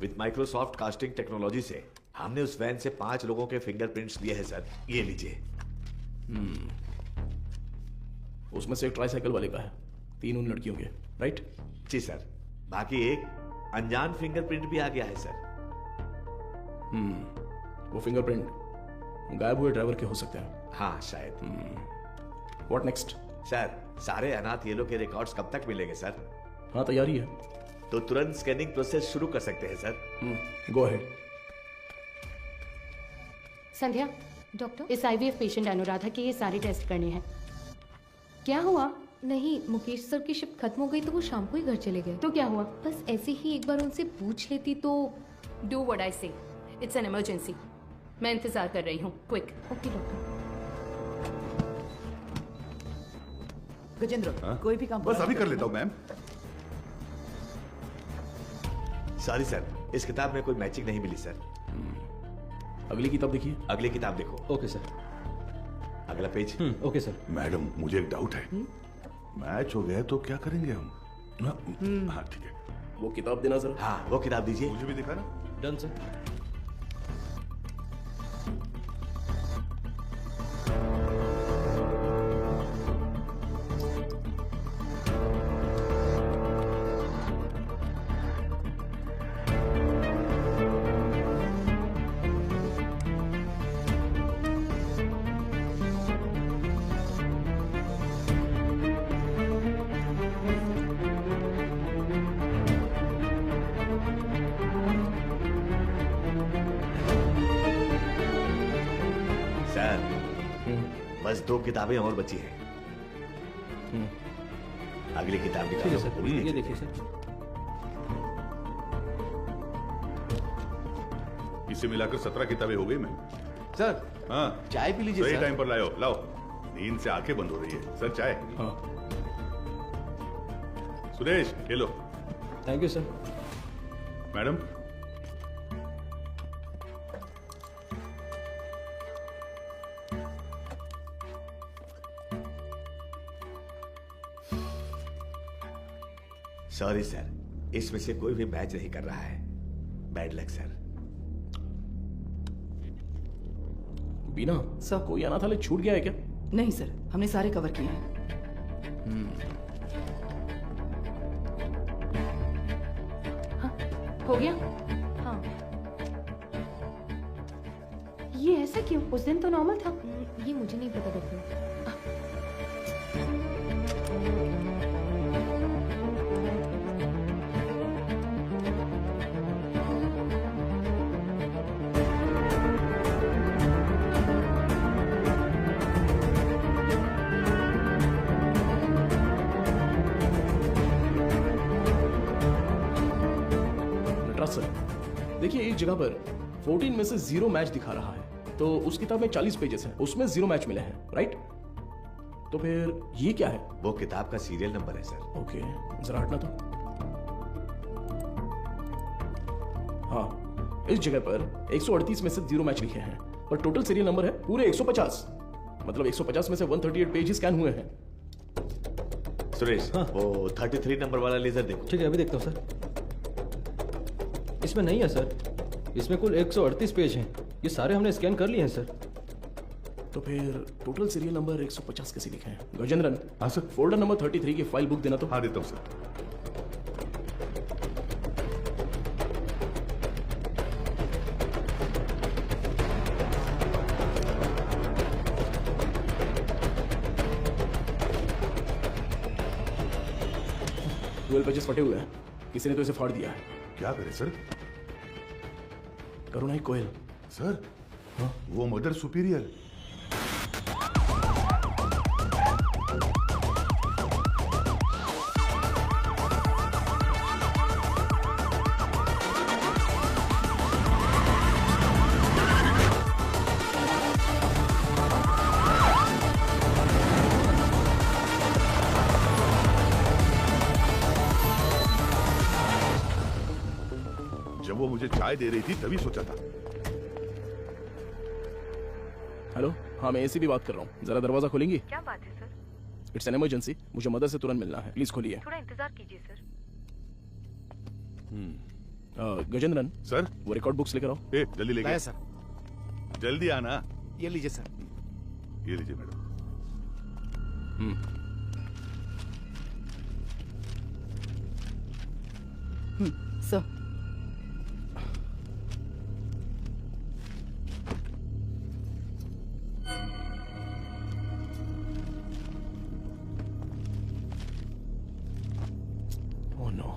With Microsoft casting technology से हमने उस वैन से 5 लोगों के फिंगरप्रिंट्स लिए हैं सर। ये लीजिए। उसमें से एक ट्राईसाइकिल वाले का है, 3 उन लड़कियों के, राइट? जी सर। बाकी एक अनजान फिंगरप्रिंट भी आ गया है सर। वो फिंगरप्रिंट गायब हुए ड्राइवर के हो सकते हैं। हाँ शायद। What next? सर सारे अनाथ येलो के रिकॉर्ड्स कब तक मिलेंगे सर? हाँ तैयारी है। तो तुरंत स्कैनिंग प्रोसेस शुरू कर सकते हैं sir. Go ahead. Sandhya, doctor, इस आईवीएफ पेशेंट अनुराधा के ये सारे टेस्ट करने हैं। क्या हुआ? नहीं, मुकेश सर की शिफ्ट खत्म हो गई तो वो शाम को ही घर चले गए। तो क्या हुआ? बस ऐसे ही एक बार उनसे पूछ लेती तो। डू व्हाट आई से। It's an emergency. मैं इंतजार कर रही हूँ। क्विक। Okay doctor. गजेंद्र, कोई भी काम बस अभी कर लेता हूँ मैम। सॉरी सर, इस किताब में कोई मैचिंग नहीं मिली सर। अगली किताब देखिए। अगली किताब देखो। Okay sir. अगला पेज। Okay sir. मैडम मुझे एक डाउट है, मैच हो गया तो क्या करेंगे हम? हाँ ठीक है। वो किताब देना जरा। हाँ वो किताब दीजिए। मुझे भी दिखा ना। Done sir. बस 2 किताबें और बची हैं। अगली किताब निकालो। सर, ये देखिए सर। इसे मिलाकर 17 किताबें हो गई मैम। सर हाँ चाय पी लीजिए सही सर। टाइम पर लाओ लाओ। नींद से आंखें बंद हो रही है सर। चाय। हाँ। सुरेश ले लो। Thank you sir. Madam sorry sir, इसमें से कोई भी मैच नहीं कर रहा है। Bad luck sir. Beena sir, कोई अनाथालय छूट गया है क्या? नहीं सर, हमने सारे कवर किए हैं। हो गया? हाँ। ये ऐसा क्यों? उस दिन तो नॉर्मल था। ये मुझे नहीं पता डॉक्टर। देखिए एक जगह पर 14 में से 0 मैच दिखा रहा है, तो उस किताब में 40 पेजेस हैं, उसमें 0 मैच मिले हैं, राइट? तो फिर ये क्या है? वो किताब का सीरियल नंबर है सर। ओके, जरा हटना तो। हाँ, इस जगह पर 138 में से 0 मैच लिखे हैं, पर टोटल सीरियल नंबर है पूरे 150। मतलब 150 में से 138 पेज स्कैन हुए हैं। सुरेश, हाँ? वो 33 नंबर वाला लेजर देखो। ठीक है, अभी देखता हूँ सर। इसमें नहीं है सर, इसमें कुल 138 पेज हैं। ये सारे हमने स्कैन कर लिए हैं सर। तो फिर टोटल सीरियल नंबर 150 कैसे लिखे हैं? गजेंद्रन, हाँ सर, फोल्डर नंबर 33 की फाइल बुक देना तो। हाँ देता हूँ सर। पेजेस फटे हुए हैं, किसी ने तो इसे फाड़ दिया है। क्या करे सर? करुणाई कोयल सर। हाँ? वो मदर सुपीरियर। वो मुझे चाय दे रही थी तभी सोचा था। हेलो, हाँ मैं एसी भी बात कर रहा हूँ, जरा दरवाजा खोलेंगी? क्या बात है सर? इट्स एन इमरजेंसी, मुझे मदर से तुरंत मिलना है, प्लीज खोलिए। थोड़ा इंतजार कीजिए सर। गजेंद्रन सर, वो रिकॉर्ड बुक्स लेकर आओ। जल्दी लेके लाया आओ। सर। जल्दी आना। ये लीजिए सर। ये लीजिए मैडम। सर। Oh no.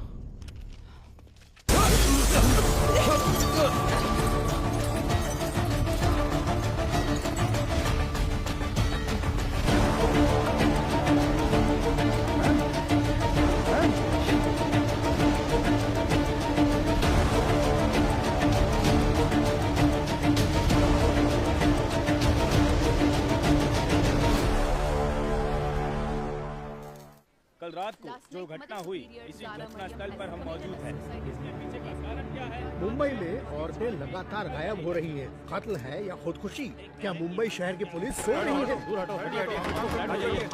कल रात को जो घटना हुई इसी घटना स्थल पर हम मौजूद हैं। इसके पीछे का कारण क्या है? मुंबई में औरतें लगातार गायब हो रही हैं। कत्ल है या खुदकुशी? क्या मुंबई शहर की पुलिस सो रही है?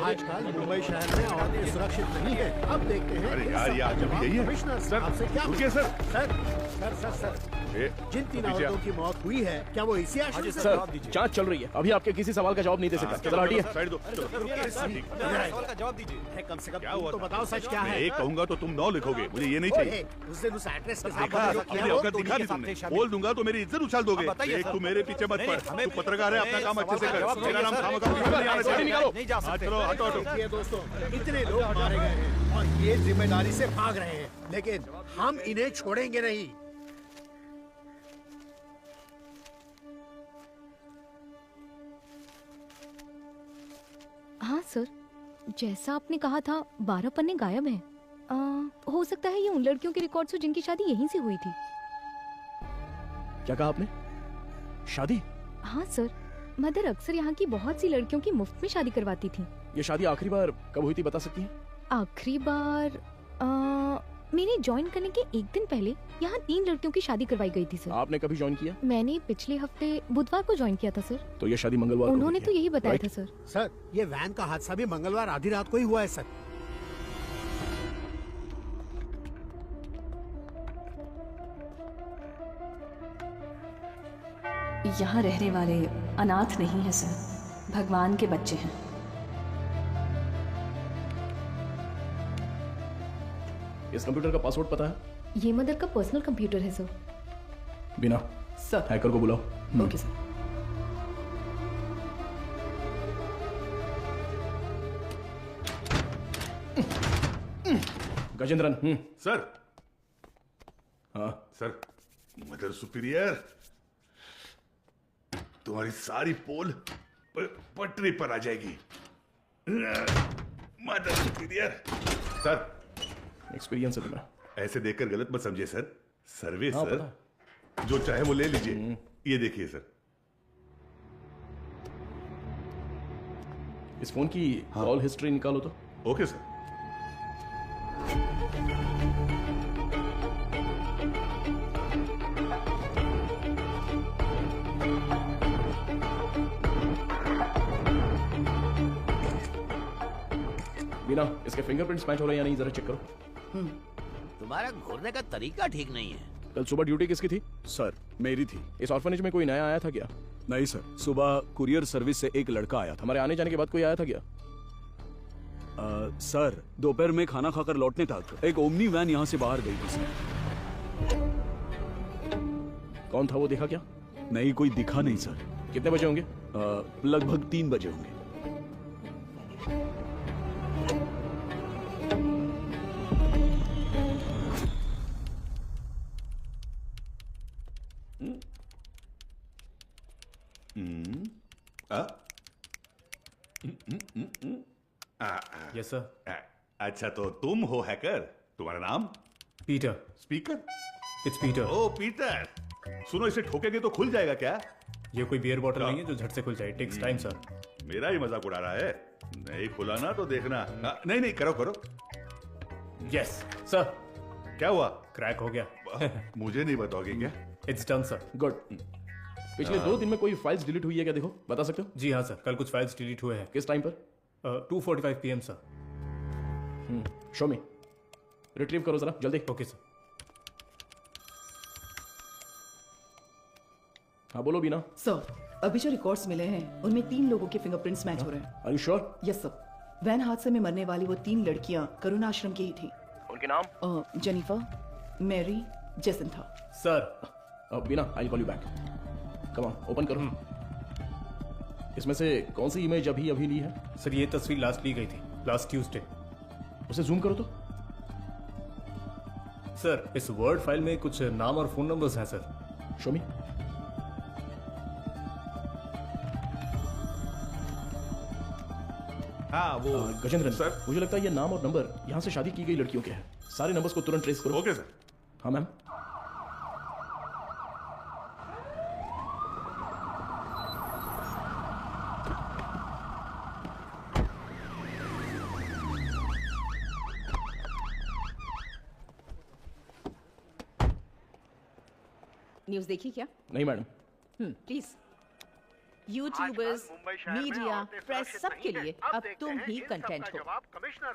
आजकल मुंबई शहर में औरतें सुरक्षित नहीं है। अब देखते हैं अरे यार, ये आज अभी यही है। कमिश्नर सर, आपसे क्या रुकिए सर। सर जिन 3 औरतों की मौत हुई है, क्या वो इसी आशय से? सर, जांच चल रही है, अभी आपके किसी सवाल का जवाब नहीं दे सकता। जरा हटिए। साइड दो। सवाल का जवाब दीजिए। कम से कम क्या तुम हुआ तो था? बताओ सच क्या मैं है? एक कहूंगा तो तुम 9 लिखोगे, मुझे ये नहीं चाहिए। उस दिन उस एड्रेस के साथ देखा, जो किया अपनी वो औकात दिखा दी तुमने। बोल दूंगा तो मेरी इज्जत उछाल दोगे। एक तू मेरे पीछे मत पड़। तू पत्रकार है, अपना काम अच्छे से कर। मेरा नाम खामखा नहीं आना चाहिए। चलो हटो हटो। देखिए दोस्तों, इतने लोग मारे गए हैं और ये जिम्मेदारी से भाग रहे हैं, लेकिन हम इन्हें छोड़ेंगे नहीं। हाँ सर, जैसा आपने कहा था 12 पन्ने गायब हैं। हो सकता है ये उन लड़कियों के रिकॉर्ड्स हो जिनकी शादी यहीं से हुई थी। क्या कहा आपने? शादी? हाँ सर, मदर अक्सर यहाँ की बहुत सी लड़कियों की मुफ्त में शादी करवाती थी। ये शादी आखिरी बार कब हुई थी बता सकती हैं? आखिरी बार मेरे ज्वाइन करने के एक दिन पहले यहाँ 3 लड़कियों की शादी करवाई गई थी सर। आपने कभी ज्वाइन किया? मैंने पिछले हफ्ते बुधवार को ज्वाइन किया था सर। तो ये शादी मंगलवार को उन्होंने हुई तो है। यही बताया राइट? था सर। सर, ये वैन का हादसा भी मंगलवार आधी रात को ही हुआ है सर। यहाँ रहने वाले अनाथ नहीं है सर, भगवान के बच्चे हैं। इस कंप्यूटर का पासवर्ड पता है? ये मदर का पर्सनल कंप्यूटर है सर। बिना सर। हैकर को बुलाओ। Okay sir. गजेंद्रन। सर। हाँ सर, मदर सुपीरियर, तुम्हारी सारी पोल पटरी पर आ जाएगी। Mother superior. सर, एक्सपीरियंस है तुम्हें। ऐसे देखकर गलत मत समझिए सर। सर्विस हाँ, सर, जो चाहे वो ले लीजिए। ये देखिए सर। इस फोन की कॉल हिस्ट्री निकालो तो। Okay sir. बिना इसके फिंगरप्रिंट्स मैच हो रहे हैं या नहीं, जरा चेक करो। तुम्हारा घूरने का तरीका ठीक नहीं है। कल सुबह ड्यूटी किसकी थी? सर, मेरी थी। इस ऑर्फनेज में कोई नया आया था क्या? नहीं सर, सुबह कुरियर सर्विस से एक लड़का आया था। हमारे आने जाने के बाद कोई आया था क्या? सर, दोपहर में खाना खाकर लौटने तक एक ओमनी वैन यहाँ से बाहर गई थी सर। कौन था वो, देखा क्या? नहीं, कोई दिखा नहीं सर। कितने बजे होंगे? लगभग 3 बजे होंगे। Yes sir. अच्छा, तो तुम हो हैकर। तुम्हारा नाम? Peter. Speaker? It's Peter. Oh Peter, सुनो, इसे ठोकेंगे तो खुल जाएगा क्या? ये कोई बियर बॉटल नहीं है जो झट से खुल जाए। Takes time sir. मेरा ही मजाक उड़ा रहा है। नहीं खुला ना तो देखना। नहीं नहीं, करो करो। Yes sir. क्या हुआ? क्रैक हो गया। मुझे नहीं बताओगे क्या? It's done sir. गुड। पिछले 2 दिन में कोई फाइल्स डिलीट हुई है क्या, देखो, बता सकते हो? जी हाँ सर, कल कुछ फाइल्स डिलीट हुए हैं। किस टाइम पर? 2:45 PM सर। शो मी। रिट्रीव करो जरा जल्दी। Okay sir. हाँ बोलो बीना। सर, अभी जो रिकॉर्ड्स मिले हैं उनमें 3 लोगों के फिंगरप्रिंट्स मैच हो रहे हैं। Are you sure? Yes sir. Van हादसे में मरने वाली वो 3 लड़कियां करुण आश्रम की ही थी। उनके नाम? Jennifer, Mary, Jacintha. Sir Beena, I call you back. Come on, open करो। इसमें से कौन सी इमेज अभी ली है? सर ये तस्वीर लास्ट ली गई थी, लास्ट ट्यूसडे। उसे जूम करो तो। सर इस वर्ड फाइल में कुछ नाम और फोन नंबर्स हैं सर। शो मी। हाँ वो गजेंद्रन सर, मुझे लगता है ये नाम और नंबर यहाँ से शादी की गई लड़कियों के हैं। सारे नंबर्स को तुरंत ट्रेस करो। Okay sir. हाँ मैम। न्यूज़ देखी क्या? नहीं madam. Please. YouTubers, media, press सबके लिए अब तुम ही कंटेंट हो।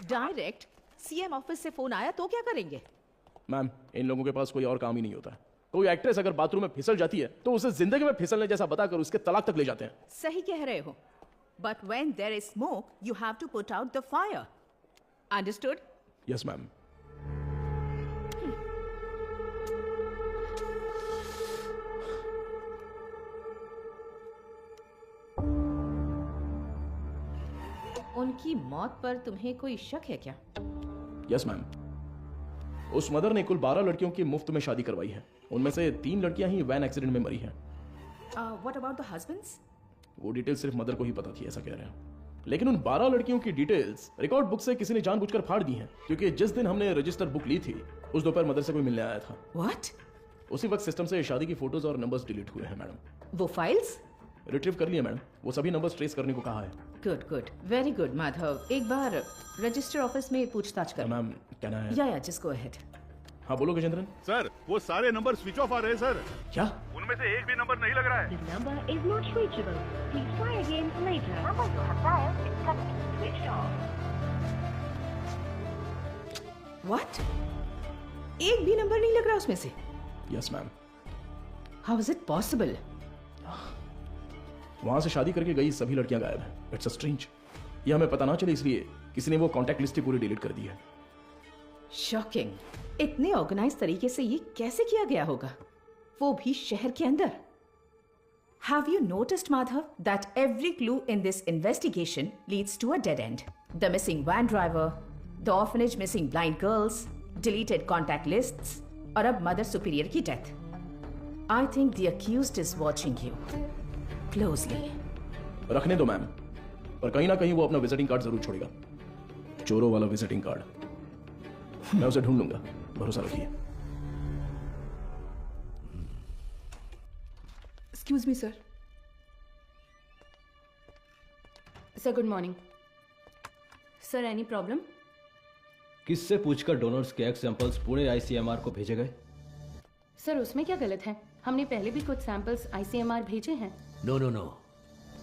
डायरेक्ट सीएम ऑफिस से फोन आया तो क्या करेंगे? मैम इन लोगों के पास कोई और काम ही नहीं होता। कोई एक्ट्रेस अगर बाथरूम में फिसल जाती है तो उसे जिंदगी में फिसलने जैसा बताकर उसके तलाक तक ले जाते हैं। सही कह रहे हो। But when there is smoke you have to put out the fire. Understood? Yes ma'am. उनकी मौत पर तुम्हें कोई शक है क्या? Yes ma'am. उस मदर ने कुल 12 लड़कियों की मुफ्त में शादी करवाई है। उनमें से 3 लड़कियां ही वैन एक्सीडेंट में मरी हैं। What about the husbands? वो डिटेल्स सिर्फ मदर को ही पता थी, ऐसा कह रहे हैं। लेकिन उन 12 लड़कियों की डिटेल्स रिकॉर्ड बुक से किसी ने जानबूझकर फाड़ दी हैं, क्योंकि जिस दिन हमने रजिस्टर बुक ली थी उस दोपहर मदर से कोई मिलने आया था। व्हाट? उसी वक्त सिस्टम से शादी की फोटोज और नंबर्स डिलीट हुए हैं मैडम। वो फाइल्स रिट्रीव कर लिए मैडम। वो सभी नंबर्स ट्रेस करने को कहा है। Good good, very good Madhav. एक बार रजिस्टर ऑफिस में पूछताछ कर। मैम कहना है। या जस्ट गो अहेड। हाँ बोलो गजेंद्रन। सर वो सारे नंबर स्विच ऑफ आ रहे हैं सर। क्या? उनमें से एक भी नंबर नहीं लग रहा है। The number is not reachable. Please try again later. Number you have dialed is currently switched off. What? एक भी नंबर नहीं लग रहा उसमें से? Yes ma'am. How is it possible? वहां से शादी करके गई सभी लड़कियां गायब हैं। It's a strange. ये हमें पता ना चले इसलिए किसी ने वो कांटेक्ट लिस्ट ही पूरी डिलीट कर दी है। शॉकिंग। इतने ऑर्गेनाइज तरीके से ये कैसे किया गया होगा, वो भी शहर के अंदर? Have you noticed, Madhav, that every clue in this investigation leads to a dead end? The missing van driver, the orphanage missing blind girls, deleted contact lists, और अब मदर सुपीरियर की death. I think the accused is watching you closely. रखने दो ma'am, पर कहीं ना कहीं वो अपना विजिटिंग कार्ड जरूर छोड़ेगा। चोरों वाला विजिटिंग कार्ड। मैं उसे ढूंढ लूंगा, भरोसा रखिए। Excuse me sir. Sir good morning. Sir any problem? किससे पूछकर डोनर्स के एग सैंपल्स पूरे आईसीएमआर को भेजे गए? सर उसमें क्या गलत है? हमने पहले भी कुछ सैंपल्स आईसीएमआर भेजे हैं। नो नो नो,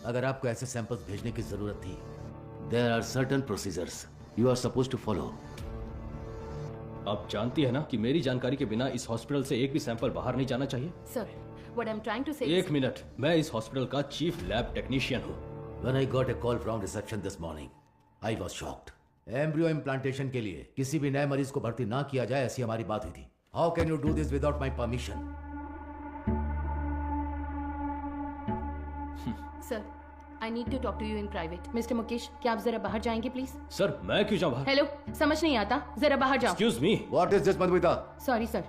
अगर आपको ऐसे सैंपल्स भेजने की जरूरत थी, there are certain procedures you are supposed to follow. आप जानती है ना कि मेरी जानकारी के बिना इस हॉस्पिटल से एक भी सैंपल बाहर नहीं जाना चाहिए। Sir what I am trying to say. एक मिनट, मैं इस हॉस्पिटल का चीफ लैब टेक्नीशियन हूँ। When I got a call from reception this morning, I was shocked. Embryo implantation के लिए किसी भी नए मरीज को भर्ती ना किया जाए, ऐसी हमारी बात हुई थी। How can you do this without my permission? Sir I need to talk to you in private. Mister Mukesh, क्या आप जरा बाहर जाएंगे प्लीज? सर मैं क्यों जाऊं बाहर? हेलो, समझ नहीं आता, जरा बाहर जाओ। Excuse me, what is this Madhumita? Sorry sir,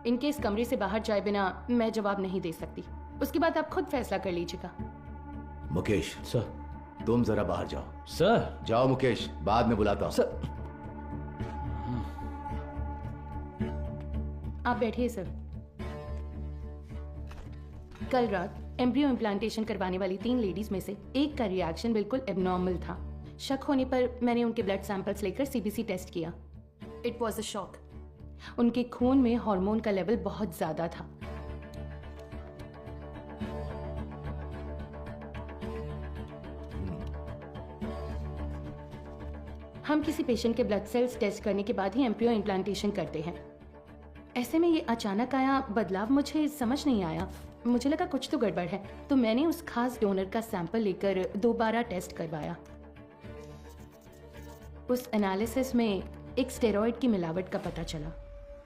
इनके इस कमरे से बाहर जाए बिना मैं जवाब नहीं दे सकती। उसके बाद आप खुद फैसला कर लीजिएगा। मुकेश सर, तुम जरा बाहर जाओ। सर जाओ मुकेश, बाद में बुलाता हूं। सर आप बैठिए सर। कल रात एम्ब्रियो इम्प्लांटेशन करवाने वाली 3 लेडीज में से एक का रिएक्शन बिल्कुल एबनॉर्मल था। शक होने पर मैंने उनके ब्लड सैंपल्स लेकर सीबीसी टेस्ट किया। It was a shock. उनके खून में हार्मोन का लेवल बहुत ज्यादा था। हम किसी पेशेंट के ब्लड सेल्स टेस्ट करने के बाद ही एम्ब्रियो इम्प्लांटेशन करते हैं। ऐसे में ये अचानक आया बदलाव मुझे समझ नहीं आया। मुझे लगा कुछ तो गड़बड़ है, तो मैंने उस खास डोनर का सैंपल लेकर दोबारा टेस्ट करवाया। उस एनालिसिस में एक स्टेरॉइड की मिलावट का पता चला।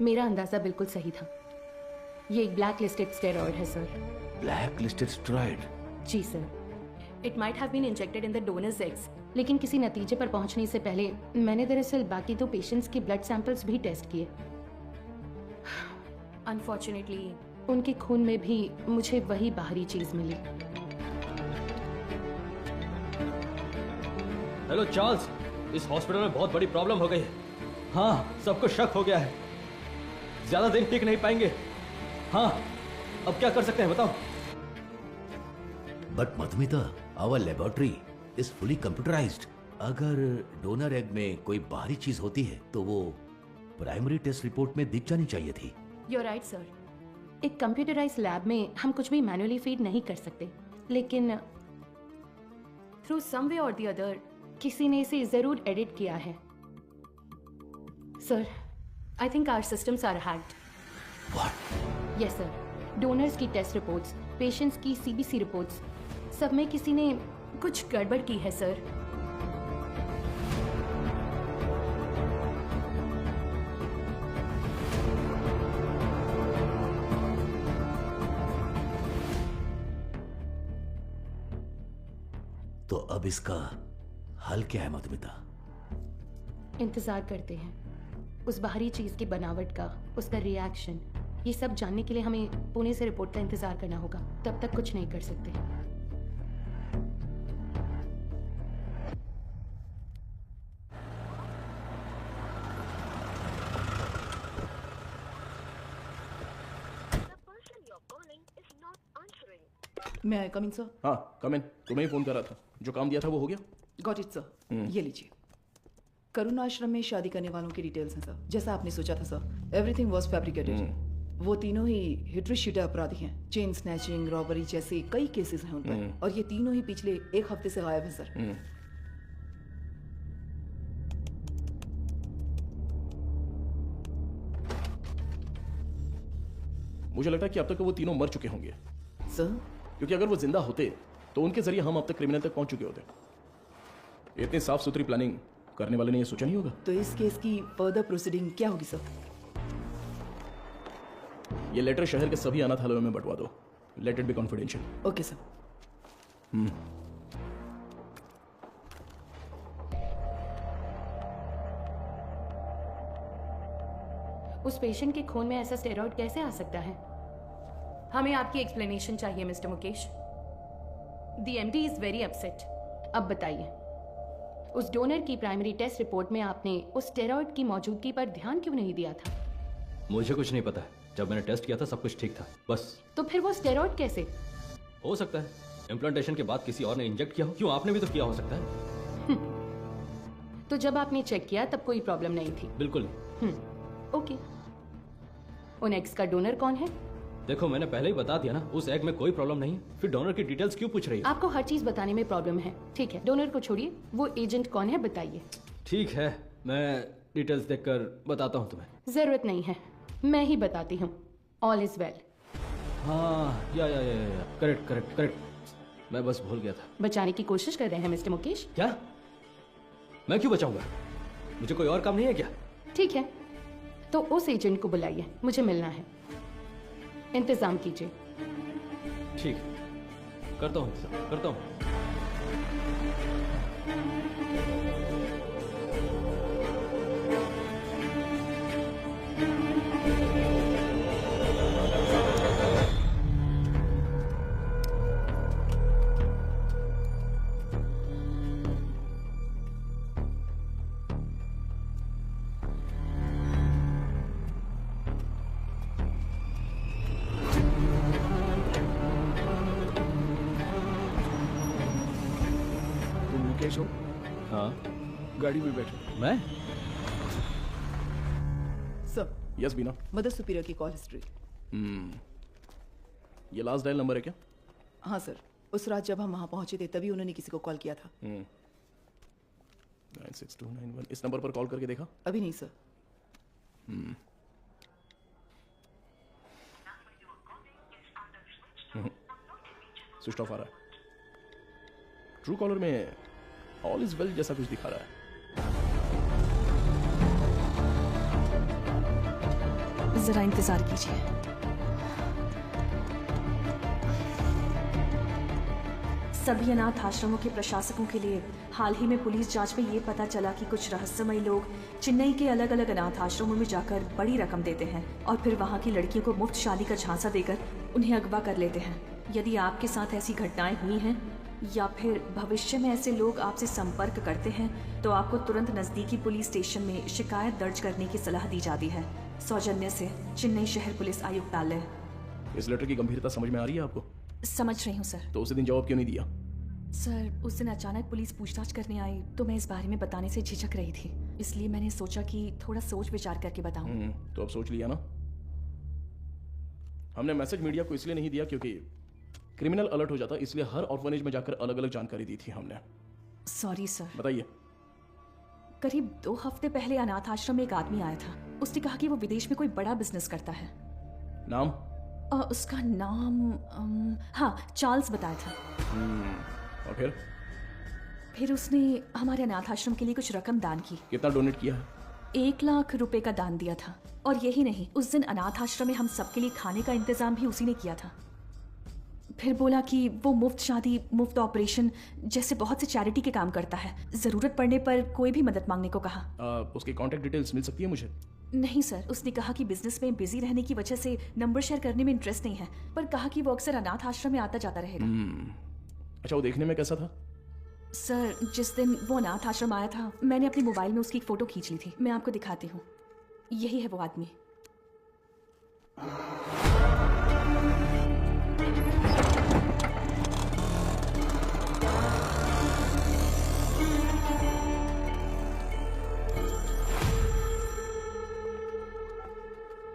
मेरा अंदाजा बिल्कुल सही था। ये एक ब्लैक लिस्टेड स्टेरॉइड है सर। Blacklisted steroid? जी sir. It might have been injected in the donors eggs, लेकिन किसी नतीजे पर पहुंचने से पहले मैंने दरअसल बाकी 2 पेशेंट्स के ब्लड सैंपल्स भी टेस्ट किए। अनफॉर्चुनेटली उनके खून में भी मुझे वही बाहरी चीज मिली। हेलो चार्ल्स, इस हॉस्पिटल में बहुत बड़ी प्रॉब्लम हो गई है। हाँ, सबको शक हो गया है। ज्यादा दिन टिक नहीं पाएंगे। हाँ, अब क्या कर सकते हैं बताओ? But Madhumita, our laboratory is fully computerised. अगर डोनर एग में कोई बाहरी चीज होती है तो वो प्राइमरी टेस्ट रिपोर्ट में दिख जानी चाहिए थी। You are right sir. एक कंप्यूटराइज्ड लैब में हम कुछ भी मैन्युअली फीड नहीं कर सकते, लेकिन थ्रू सम वे और द अदर किसी ने इसे जरूर एडिट किया है। Sir, I think our systems are hacked. What? Yes sir. Donors की टेस्ट रिपोर्ट्स, पेशेंट्स की सीबीसी रिपोर्ट्स, सब में किसी ने कुछ गड़बड़ की है सर। तो अब इसका हल क्या है मधुमिता? इंतजार करते हैं उस बाहरी चीज की बनावट का, उसका रिएक्शन। ये सब जानने के लिए हमें पुणे से रिपोर्ट का इंतजार करना होगा। तब तक कुछ नहीं कर सकते। मैं आई कमिंग सर? हाँ, कम इन। तुम्हें ही फोन कर रहा था। जो काम दिया था वो हो गया? Got it sir. ये लीजिए। करुण आश्रम में शादी करने वालों की डिटेल्स हैं सर। जैसा आपने सोचा था सर, एवरीथिंग वाज फैब्रिकेटेड। वो तीनों ही हिटरी शीटर अपराधी हैं। चेन स्नैचिंग, रॉबरी जैसे कई केसेस हैं उन पर, और ये तीनों ही पिछले 1 हफ्ते से गायब हैं सर। मुझे लगता है कि अब तक वो तीनों मर चुके होंगे सर, क्योंकि अगर वो जिंदा होते तो उनके जरिए हम अब तक क्रिमिनल तक पहुंच चुके होते। इतनी साफ सुथरी प्लानिंग करने वाले ने ये सोचा नहीं होगा। तो इस केस की फर्दर प्रोसीडिंग क्या होगी सर? ये लेटर शहर के सभी अनाथालयों में बंटवा दो। Let it be confidential. Okay sir. उस पेशेंट के खून में ऐसा स्टेरॉइड कैसे आ सकता है? हमें आपकी एक्सप्लेनेशन चाहिए mister Mukesh. The MD is very upset. अब बताइए, उस डोनर की प्राइमरी टेस्ट रिपोर्ट में आपने उस स्टेरॉइड की मौजूदगी पर ध्यान क्यों नहीं दिया था? मुझे कुछ नहीं पता। जब मैंने टेस्ट किया था सब कुछ ठीक था, बस। तो फिर वो स्टेरॉइड कैसे? हो सकता है इम्प्लांटेशन के बाद किसी और ने इंजेक्ट किया हो। क्यों, आपने भी तो किया हो सकता है। तो जब आपने चेक किया तब कोई प्रॉब्लम नहीं थी? बिल्कुल। ओके। उन एग्स का डोनर कौन है? देखो, मैंने पहले ही बता दिया ना, उस एग में कोई प्रॉब्लम नहीं है। फिर डोनर की डिटेल्स क्यों पूछ रही है? आपको हर चीज बताने में प्रॉब्लम है। ठीक है, डोनर को छोड़िए, वो एजेंट कौन है बताइए। ठीक है, मैं डिटेल्स देखकर बताता हूँ तुम्हें। जरूरत नहीं है, मैं ही बताती हूँ। All is well. हाँ, या करेक्ट करेक्ट करेक्ट। मैं बस भूल गया था। बचाने की कोशिश कर रहे हैं मिस्टर मुकेश? क्या? मैं क्यों बचाऊंगा? मुझे कोई और काम नहीं है क्या? ठीक है, तो उस एजेंट को बुलाइए, मुझे मिलना है। इंतजाम कीजिए। ठीक, करता हूँ करता हूँ। मुकेश हो? हाँ। गाड़ी में बैठो। मैं? सर। यस बीना। मदर सुपीरियर की कॉल हिस्ट्री। ये लास्ट डायल नंबर है क्या? हाँ सर, उस रात जब हम वहां पहुंचे थे तभी उन्होंने किसी को कॉल किया था। 96291। इस नंबर पर कॉल करके देखा? अभी नहीं सर। स्विच ऑफ आ रहा है। ट्रू कॉलर में ऑल इज वेल जैसा कुछ दिखा रहा है। जरा इंतजार कीजिए। सभी अनाथ आश्रमों के प्रशासकों के लिए हाल ही में पुलिस जांच में ये पता चला कि कुछ रहस्यमयी लोग चेन्नई के अलग अलग अनाथ आश्रमों में जाकर बड़ी रकम देते हैं और फिर वहाँ की लड़कियों को मुफ्त शादी का झांसा देकर उन्हें अगवा कर लेते हैं। यदि आपके साथ ऐसी घटनाएं हुई हैं या फिर भविष्य में ऐसे लोग आपसे संपर्क करते हैं तो आपको तुरंत नजदीकी पुलिस स्टेशन में शिकायत दर्ज करने की सलाह दी जाती है। सौजन्य से चेन्नई शहर पुलिस आयुक्तालय। इस लेटर की गंभीरता समझ में आ रही है आपको? समझ रही हूँ सर। तो उसी दिन जवाब क्यों नहीं दिया? सर उस दिन अचानक पुलिस पूछताछ करने आई तो मैं इस बारे में बताने से झिझक रही थी, इसलिए मैंने सोचा कि थोड़ा सोच विचार करके बताऊं। तो अब सोच लिया ना? हमने मैसेज मीडिया को इसलिए नहीं दिया क्योंकि क्रिमिनल अलर्ट हो जाता, इसलिए हर ऑर्फनेज में जाकर अलग अलग जानकारी दी थी हमने। Sorry sir. बताइए। करीब 2 हफ्ते पहले अनाथ आश्रम में एक आदमी आया था। उसने कहा कि वो विदेश में कोई बड़ा बिजनेस करता है। नाम? उसका नाम हाँ चार्ल्स बताया था। और फिर उसने हमारे अनाथ आश्रम के लिए कुछ रकम दान की। कितना डोनेट किया है? 1 लाख रुपए का दान दिया था। और यही नहीं, उस दिन अनाथ आश्रम में हम सबके लिए खाने का इंतजाम भी उसी ने किया था। फिर बोला कि वो मुफ्त शादी, मुफ्त ऑपरेशन जैसे बहुत से चैरिटी के काम करता है। जरूरत पड़ने पर कोई भी मदद मांगने को कहा। उसकी कांटेक्ट डिटेल्स मिल सकती है मुझे? नहीं सर, उसने कहा कि बिजनेस में बिजी रहने की वजह से नंबर शेयर करने में इंटरेस्ट नहीं है, पर कहा कि वो अक्सर अनाथ आश्रम में आता जाता रहेगा। अच्छा, वो देखने में कैसा था? सर जिस दिन वो अनाथ आश्रम आया था मैंने अपने मोबाइल में उसकी एक फोटो खींच ली थी। मैं आपको दिखाती हूँ। यही है वो आदमी।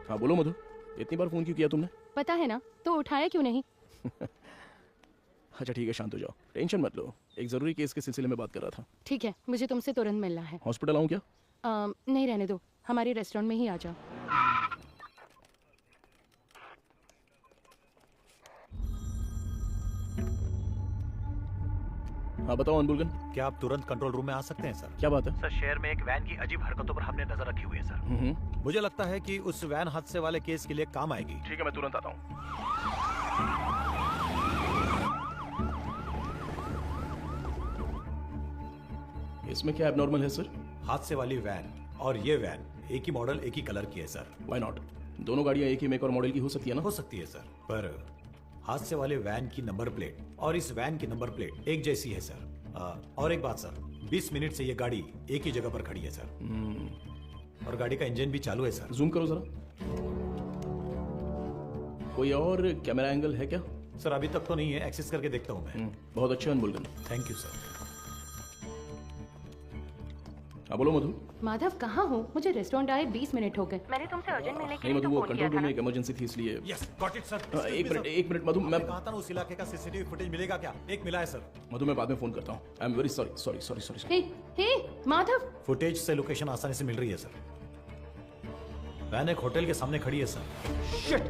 हाँ बोलो मधु, इतनी बार फोन क्यों किया तुमने? पता है ना, तो उठाया क्यों नहीं? अच्छा ठीक है, शांत हो जाओ, टेंशन मत लो। एक जरूरी केस के सिलसिले में बात कर रहा था। ठीक है, मुझे तुमसे तुरंत मिलना है। हॉस्पिटल आऊँ क्या? नहीं, रहने दो, हमारे रेस्टोरेंट में ही आ जाओ। हाँ बताओ अनबुलगन। क्या आप तुरंत कंट्रोल रूम में आ सकते हैं सर? क्या बात है? सर शहर में एक वैन की अजीब हरकतों पर हमने नजर रखी हुई है सर। मुझे लगता है कि उस वैन हादसे वाले केस के लिए काम आएगी। ठीक है, मैं तुरंत आता हूँ। इसमें क्या एबनॉर्मल है सर? हादसे वाली वैन और ये वैन एक ही मॉडल, एक ही कलर की है सर। Why not? दोनों गाड़ियाँ एक ही मेक और मॉडल की हो सकती है ना? हो सकती है सर, पर हादसे वाले वैन की नंबर प्लेट और इस वैन की नंबर प्लेट एक जैसी है सर। और एक बात सर, 20 मिनट से ये गाड़ी एक ही जगह पर खड़ी है सर। और गाड़ी का इंजन भी चालू है सर। जूम करो जरा। कोई और कैमरा एंगल है क्या? सर अभी तक तो नहीं है, एक्सेस करके देखता हूँ मैं। बहुत अच्छा अनबुलगन। Thank you sir. हाँ बोलो मधु। माधव कहाँ हो? मुझे रेस्टोरेंट आए 20 मिनट हो गए। मैंने तुमसे अर्जेंट मिलने के नहीं लिए मधु, तो वो फोन किया कंट्रोल था रूम ना। में एक इमरजेंसी थी इसलिए। Yes got it sir. एक मिनट मधु, मैं कहा था ना उस इलाके का सीसीटीवी फुटेज मिलेगा क्या? एक मिला है सर। मधु मैं बाद में फोन करता हूँ। I am very sorry. Hey Madhav. Footage से लोकेशन आसानी से मिल रही है सर। वैन एक होटल के सामने खड़ी है सर। शिट!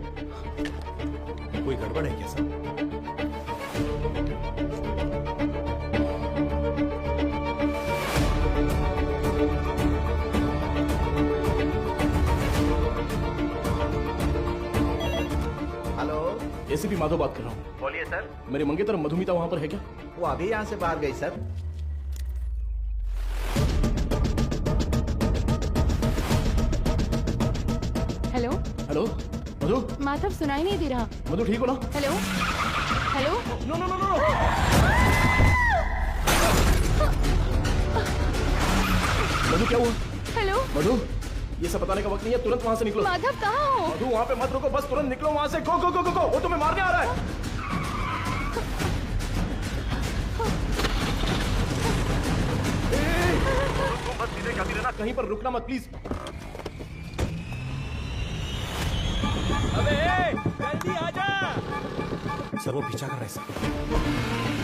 कोई गड़बड़ है क्या सर? एसीपी माधव बात कर रहा हूँ। बोलिए सर। मेरी मंगेतर मधुमिता वहाँ पर है क्या? वो अभी यहाँ से बाहर गई sir. Hello hello Madhu. Madhav सुनाई नहीं दे रहा। मधु ठीक हो ना? Hello hello. No no no no. Madhu क्या हुआ? हेलो मधु, ये सब बताने का वक्त नहीं है, तुरंत वहाँ से निकलो। माधव कहाँ हो? मधु वहाँ पे मत रुको, बस तुरंत निकलो वहाँ से। गो गो गो गो गो, वो तुम्हें मारने आ रहा है। तुम बस सीधे जाती रहना, कहीं पर रुकना मत प्लीज। अबे जल्दी आजा। सर वो पीछा कर रहे हैं सर।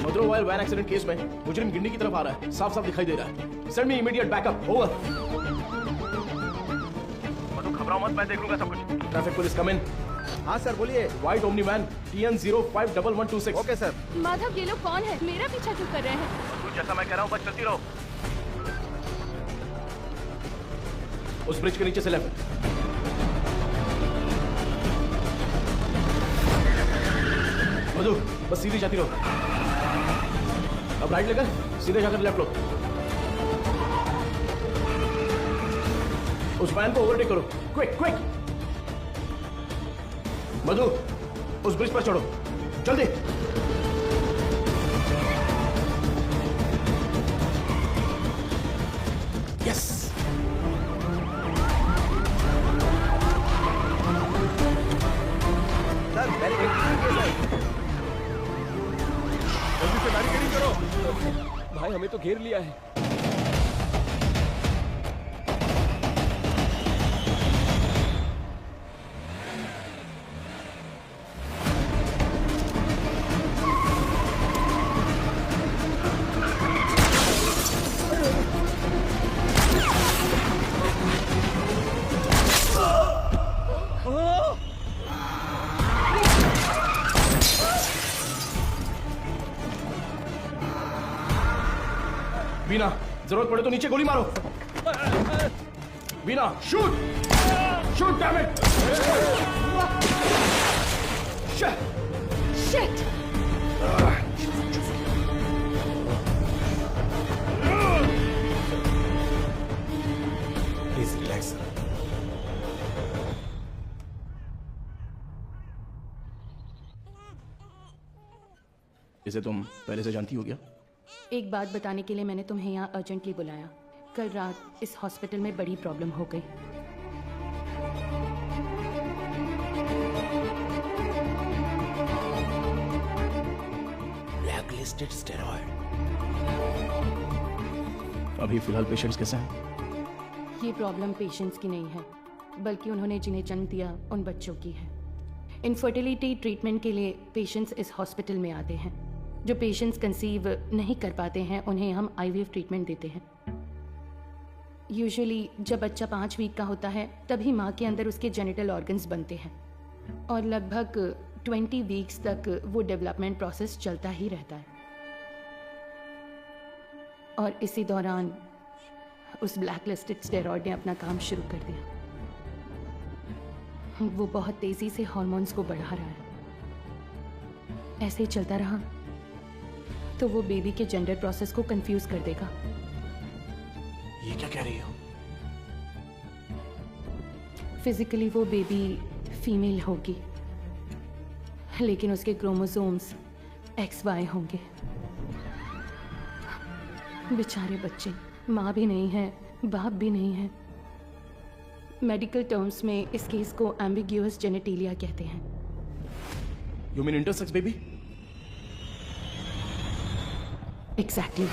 मधुरवाइल वैन एक्सीडेंट केस में मुजरिम गिंडी की तरफ आ रहा है, साफ साफ दिखाई दे रहा है। Send me immediate backup. Over. Madhu घबराओ मत, मैं देख लूंगा सब कुछ। Traffic police come in. हाँ सर बोलिए। White Omni van TN051126। Okay sir. Madhav, ये लोग कौन है? मेरा पीछा क्यों कर रहे हैं? तू जैसा मैं कह रहा हूँ बस चलती रहो। उस ब्रिज के नीचे से लेफ्ट। मधु बस सीधी जाती रहो। अब राइट लेकर सीधे जाकर लेफ्ट लो। उस वैन को ओवरटेक करो। Quick quick. मधु उस ब्रिज पर चढ़ो जल्दी। यस। सर जल्दी से बैरिकेडिंग करो। भाई हमें तो घेर लिया है। बीना जरूरत पड़े तो नीचे गोली मारो। Beena shoot shoot damn it. Shit. Please relax. इसे तुम पहले से जानती हो क्या? एक बात बताने के लिए मैंने तुम्हें यहाँ अर्जेंटली बुलाया। कल रात इस हॉस्पिटल में बड़ी प्रॉब्लम हो गई। Blacklisted steroid. अभी फिलहाल पेशेंट्स कैसे हैं? ये प्रॉब्लम पेशेंट्स की नहीं है, बल्कि उन्होंने जिन्हें जन्म दिया उन बच्चों की है। इनफर्टिलिटी ट्रीटमेंट के लिए पेशेंट्स इस हॉस्पिटल में आते हैं। जो पेशेंट्स कंसीव नहीं कर पाते हैं उन्हें हम IVF ट्रीटमेंट देते हैं। यूजुअली जब बच्चा 5 वीक का होता है तभी माँ के अंदर उसके जेनिटल ऑर्गन्स बनते हैं और लगभग 20 वीक्स तक वो डेवलपमेंट प्रोसेस चलता ही रहता है। और इसी दौरान उस ब्लैकलिस्टेड स्टेरॉइड ने अपना काम शुरू कर दिया। वो बहुत तेजी से हार्मोन्स को बढ़ा रहा है। ऐसे ही चलता रहा तो वो बेबी के जेंडर प्रोसेस को कंफ्यूज कर देगा। ये क्या कह रही हो? फिजिकली वो बेबी फीमेल होगी, लेकिन उसके क्रोमोसोम्स XY होंगे। बेचारे बच्चे, माँ भी नहीं है, बाप भी नहीं है। मेडिकल टर्म्स में इस केस को एम्बिग्यूअस जेनेटिलिया कहते हैं। You mean intersex baby? Exactly.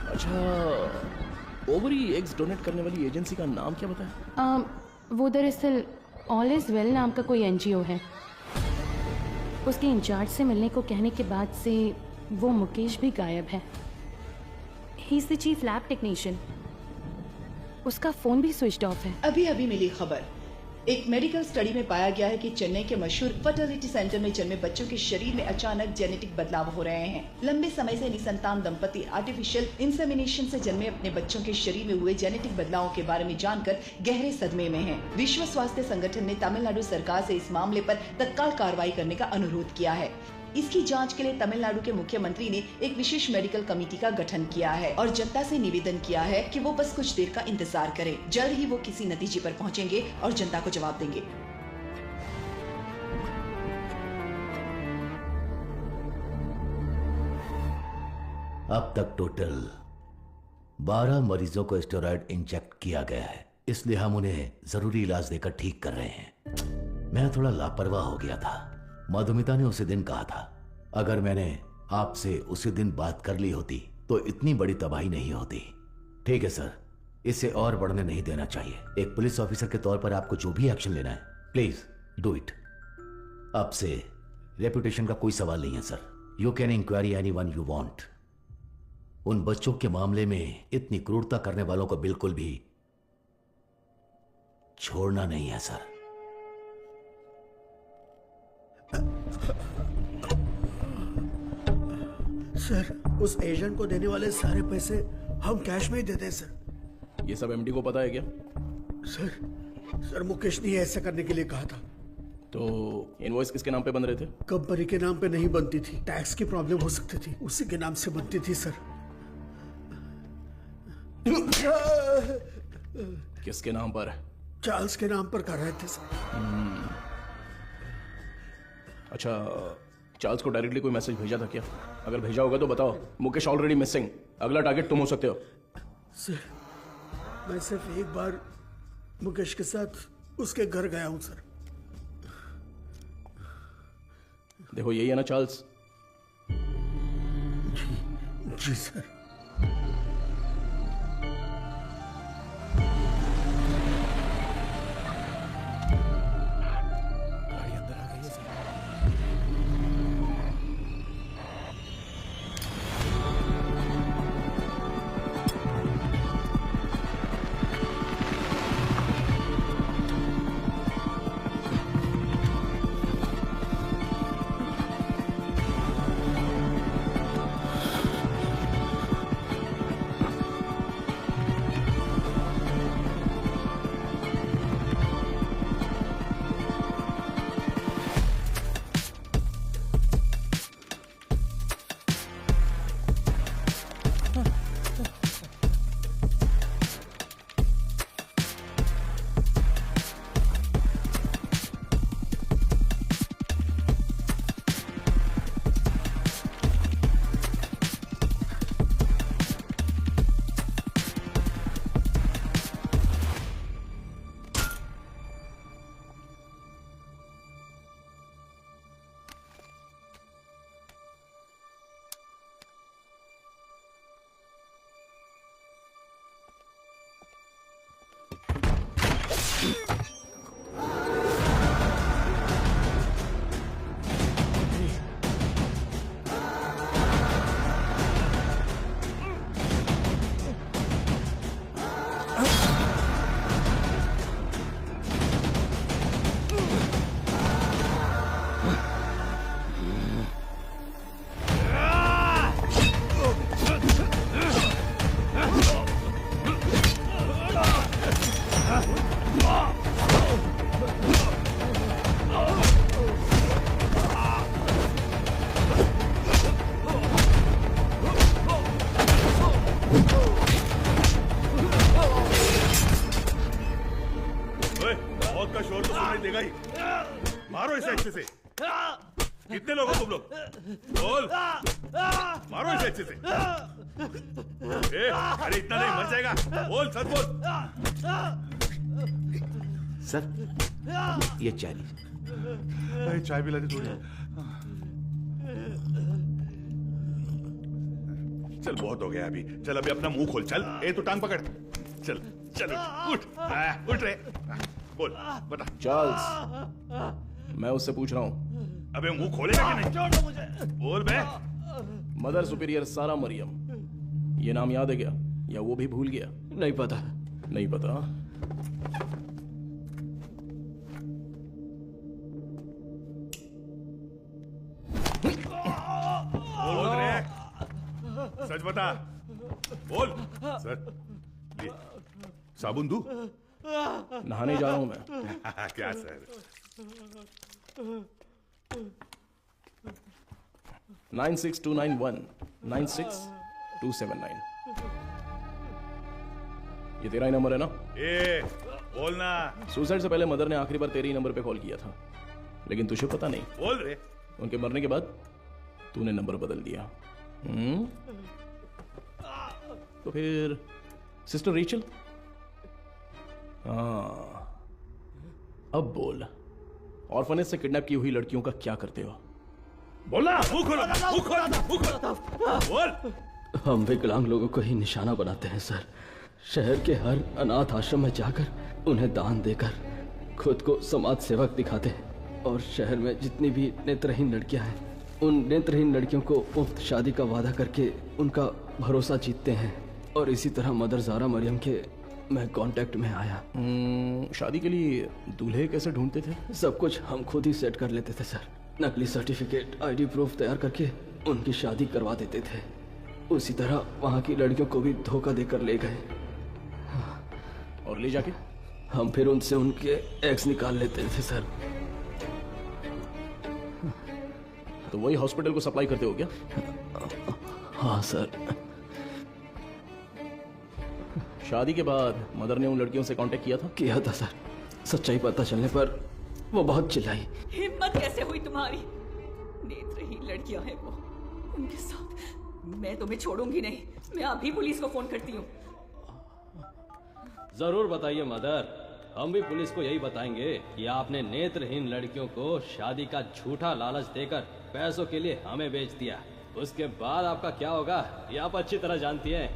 अच्छा, ओवरी एग्स डोनेट करने वाली एजेंसी का नाम क्या बताया? वो दरअसल ऑल इज वेल नाम का कोई NGO है। उसके इंचार्ज से मिलने को कहने के बाद से वो मुकेश भी गायब है। ही is the chief lab technician. उसका फोन भी स्विच ऑफ है। अभी अभी मिली खबर, एक मेडिकल स्टडी में पाया गया है कि चेन्नई के मशहूर फर्टिलिटी सेंटर में जन्मे बच्चों के शरीर में अचानक जेनेटिक बदलाव हो रहे हैं। लंबे समय से निसंतान दंपति आर्टिफिशियल इंसेमिनेशन से जन्मे अपने बच्चों के शरीर में हुए जेनेटिक बदलावों के बारे में जानकर गहरे सदमे में हैं। विश्व स्वास्थ्य संगठन ने तमिलनाडु सरकार से इस मामले पर तत्काल कार्रवाई करने का अनुरोध किया है। इसकी जांच के लिए तमिलनाडु के मुख्यमंत्री ने एक विशेष मेडिकल कमेटी का गठन किया है और जनता से निवेदन किया है कि वो बस कुछ देर का इंतजार करें। जल्द ही वो किसी नतीजे पर पहुंचेंगे और जनता को जवाब देंगे। अब तक टोटल 12 मरीजों को स्टेरॉइड इंजेक्ट किया गया है, इसलिए हम उन्हें जरूरी इलाज देकर ठीक कर रहे हैं। मैं थोड़ा लापरवाह हो गया था। मधुमिता ने उसी दिन कहा था, अगर मैंने आपसे उसी दिन बात कर ली होती तो इतनी बड़ी तबाही नहीं होती। ठीक है सर, इसे और बढ़ने नहीं देना चाहिए। एक पुलिस ऑफिसर के तौर पर आपको जो भी एक्शन लेना है, प्लीज डू इट। आपसे रेपुटेशन का कोई सवाल नहीं है sir. You can enquiry anyone you want. उन बच्चों के मामले में इतनी क्रूरता करने वालों को बिल्कुल भी छोड़ना नहीं है सर। सर, उस एजेंट को देने वाले सारे पैसे हम कैश में ही देते हैं सर। ये सब एमडी को पता है क्या? सर मुकेश ने ऐसा करने के लिए कहा था। तो इनवॉइस किसके नाम पे बन रहे थे? कंपनी के नाम पे नहीं बनती थी, टैक्स की प्रॉब्लम हो सकती थी, उसी के नाम से बनती थी सर। किसके नाम पर? चार्ल्स के नाम पर कर रहे थे सर। अच्छा, चार्ल्स को डायरेक्टली कोई मैसेज भेजा था क्या? अगर भेजा होगा तो बताओ। मुकेश ऑलरेडी मिसिंग, अगला टारगेट तुम हो सकते हो। सर, मैं सिर्फ एक बार मुकेश के साथ उसके घर गया हूं सर। देखो यही है ना चार्ल्स? जी सर। मारो इसे अच्छे से। कितने लोग हो तुम लोग? बोल, मारो इसे अच्छे से। अरे इतना नहीं, मर जाएगा। बोल, सच बोल। सर, ये चाय लीजिए। चाय पिला दी थोड़ी। चल बहुत हो गया अभी। चल अभी अपना मुंह खोल। चल, तू टांग पकड़। चल चल उठ उठ रे। बोल, बता। चार्ल्स, मैं उससे पूछ रहा हूँ। अबे मुंह खोलेगा कि नहीं? छोड़ दो मुझे। बोल बे। मदर सुपीरियर सारा मरियम, ये नाम याद है क्या? या वो भी भूल गया? नहीं पता। नहीं पता? बोल रे, सच बता। बोल। सर, ये साबुन दूं? नहाने जा रहा हूं मैं। क्या सर? 96291 96279। ये तेरा ही नंबर है ना? बोलना। सुसाइड से पहले मदर ने आखिरी बार तेरे ही नंबर पे कॉल किया था, लेकिन तुझे पता नहीं। बोल रे। उनके मरने के बाद तूने नंबर बदल दिया। तो फिर सिस्टर रेचल? हाँ, अब बोल, ऑर्फनेज से किडनैप की हुई लड़कियों का क्या करते हो? बोलना। मुंह खोलो, मुंह खोलो, मुंह खोलो। बोल। हम विकलांग लोगों को ही निशाना बनाते हैं सर। शहर के हर अनाथ आश्रम में जाकर उन्हें दान देकर खुद को समाज सेवक दिखाते हैं, और शहर में जितनी भी नेत्रहीन लड़कियां हैं, उन नेत्रहीन लड़कियों को मुफ्त शादी का वादा करके उनका भरोसा जीतते हैं और इसी तरह मदर जारा मरियम के मैं कांटेक्ट में आया। शादी के लिए दूल्हे कैसे ढूंढते थे? सब कुछ हम खुद ही सेट कर लेते थे सर। नकली सर्टिफिकेट, आईडी प्रूफ तैयार करके उनकी शादी करवा देते थे। उसी तरह वहाँ की लड़कियों को भी धोखा देकर ले गए और ले जाके हम फिर उनसे उनके एक्स निकाल लेते थे सर। तो वही हॉस्पिटल को सप्लाई करते हो क्या? हाँ सर। शादी के बाद मदर ने उन लड़कियों से कांटेक्ट किया था? किया था सर। सच्चाई पता चलने पर वो बहुत चिल्लाई। हिम्मत कैसे हुई तुम्हारी? नेत्रहीन लड़कियां हैं वो, उनके साथ मैं तुम्हें छोड़ूंगी नहीं। मैं अभी पुलिस को फोन करती हूँ। जरूर बताइए मदर, हम भी पुलिस को यही बताएंगे कि आपने नेत्रहीन लड़कियों को शादी का झूठा लालच देकर पैसों के लिए हमें बेच दिया। उसके बाद आपका क्या होगा ये आप अच्छी तरह जानती हैं।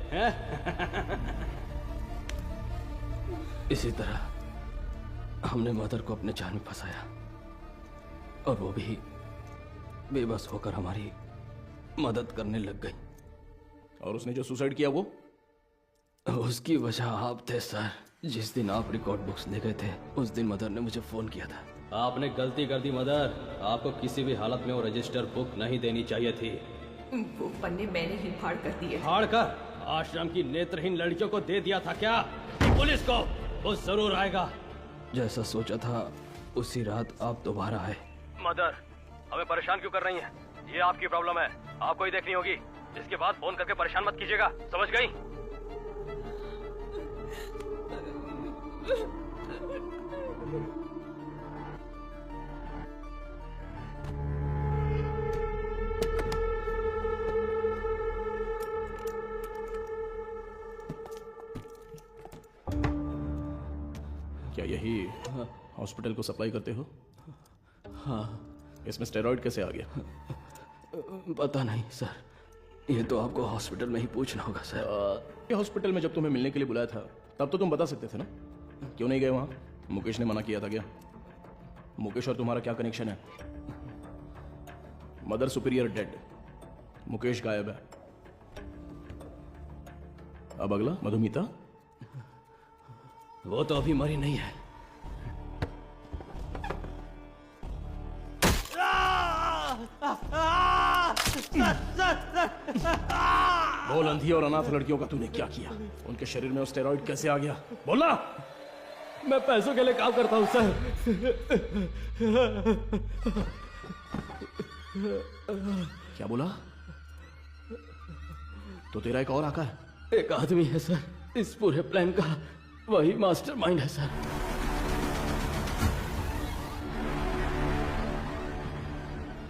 इसी तरह हमने मदर को अपने जाल में फंसाया और वो भी बेबस होकर हमारी मदद करने लग गई। और उसने जो सुसाइड किया वो? उसकी वजह आप थे सर। जिस दिन आप रिकॉर्ड बुक्स ले गए थे उस दिन मदर ने मुझे फोन किया था। आपने गलती कर दी मदर, आपको किसी भी हालत में वो रजिस्टर बुक नहीं देनी चाहिए थी। वो पन्ने मैंने ही फाड़ कर दिए। फाड़ कर आश्रम की नेत्रहीन लड़कियों को दे दिया था क्या? पुलिस को वो जरूर आएगा। जैसा सोचा था उसी रात आप दोबारा आए। मदर, हमें परेशान क्यों कर रही हैं? ये आपकी प्रॉब्लम है, आपको ही देखनी होगी। इसके बाद फोन करके परेशान मत कीजिएगा, समझ गई? क्या यही हॉस्पिटल को सप्लाई करते हो? हाँ। इसमें स्टेरॉइड कैसे आ गया? पता नहीं सर, ये तो आपको हॉस्पिटल में ही पूछना होगा सर। ये हॉस्पिटल में जब तुम्हें मिलने के लिए बुलाया था तब तो तुम बता सकते थे ना, क्यों नहीं गए वहां? मुकेश ने मना किया था क्या? मुकेश और तुम्हारा क्या कनेक्शन है? मदर सुपीरियर डेड, मुकेश गायब है। अब अगला मधुमिता, वो तो अभी मरी नहीं है। बोल, अंधी और अनाथ लड़कियों का तूने क्या किया? उनके शरीर में स्टेरॉइड कैसे आ गया? बोलना। मैं पैसों के लिए काम करता हूँ सर। क्या बोला? तो तेरा एक और आका है? एक आदमी है सर, इस पूरे प्लान का वही मास्टरमाइंड है सर।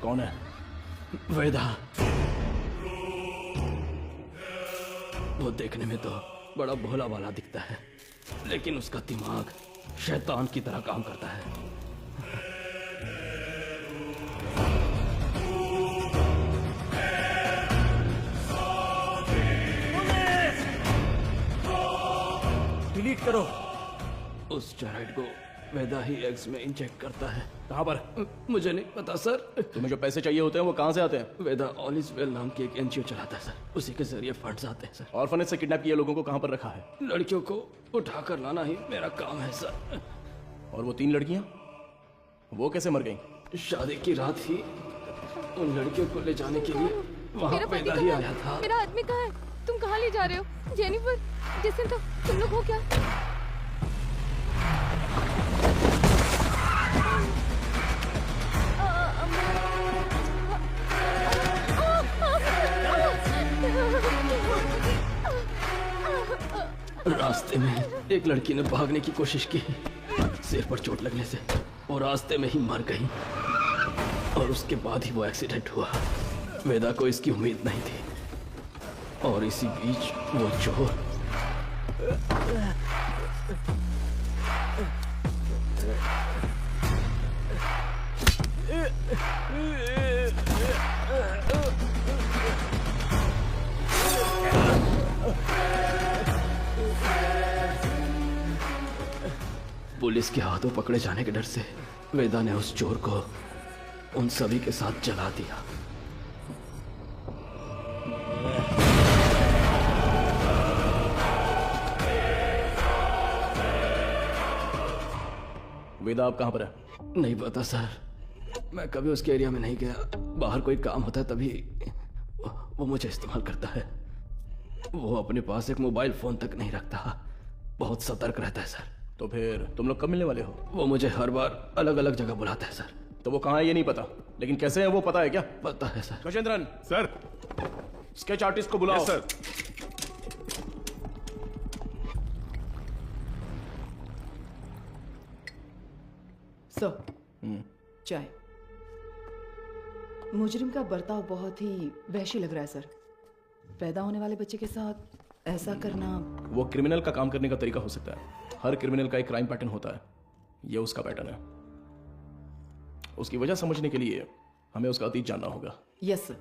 कौन है? वेदा। वो देखने में तो बड़ा भोला वाला दिखता है, लेकिन उसका दिमाग शैतान की तरह काम करता है। डिलीट करो। उस स्टेरॉइड को वेदा ही एग्स में इंजेक्ट करता है। कहां पर? मुझे नहीं पता सर। तुम्हें जो पैसे चाहिए होते हैं वो कहां से आते हैं? वेदा ऑल इज वेल नाम की एक एनजीओ चलाता है सर, उसी के जरिए फंड्स आते हैं सर। ऑर्फनेज से किडनैप किए लोगों को कहां पर रखा है? लड़कियों को उठाकर लाना ही मेरा काम है सर। और वो 3 लड़कियां, वो कैसे मर गईं? शादी की रात ही उन लड़कियों को ले जाने के लिए वहाँ वेदा ही आया था। मेरा आदमी कहाँ है? तुम कहाँ ले जा रहे हो? जेनिफर, जिसिंथा, तुम लोग हो क्या? रास्ते में एक लड़की ने भागने की कोशिश की, सिर पर चोट लगने से वो रास्ते में ही मर गई और उसके बाद ही वो एक्सीडेंट हुआ। वेदा को इसकी उम्मीद नहीं थी और इसी बीच वो चोर पुलिस के हाथों पकड़े जाने के डर से वेदा ने उस चोर को उन सभी के साथ जला दिया। वेदा आप कहाँ पर है? नहीं पता सर, मैं कभी उसके एरिया में नहीं गया। बाहर कोई काम होता है तभी वो मुझे इस्तेमाल करता है। वो अपने पास एक मोबाइल फोन तक नहीं रखता, बहुत सतर्क रहता है सर। तो फिर तुम लोग कब मिलने वाले हो? वो मुझे हर बार अलग अलग जगह बुलाता है सर। तो वो कहाँ है ये नहीं पता, लेकिन कैसे है वो पता है क्या? पता है sir. Gajendran sir, sketch artist को बुलाओ। सर। सर, चाय। मुजरिम का बर्ताव बहुत ही वहशी लग रहा है सर। पैदा होने वाले बच्चे के साथ ऐसा करना। वो क्रिमिनल का काम करने का तरीका हो सकता है। हर क्रिमिनल का एक क्राइम पैटर्न होता है, ये उसका पैटर्न है। उसकी वजह समझने के लिए हमें उसका अतीत जानना होगा। Yes sir.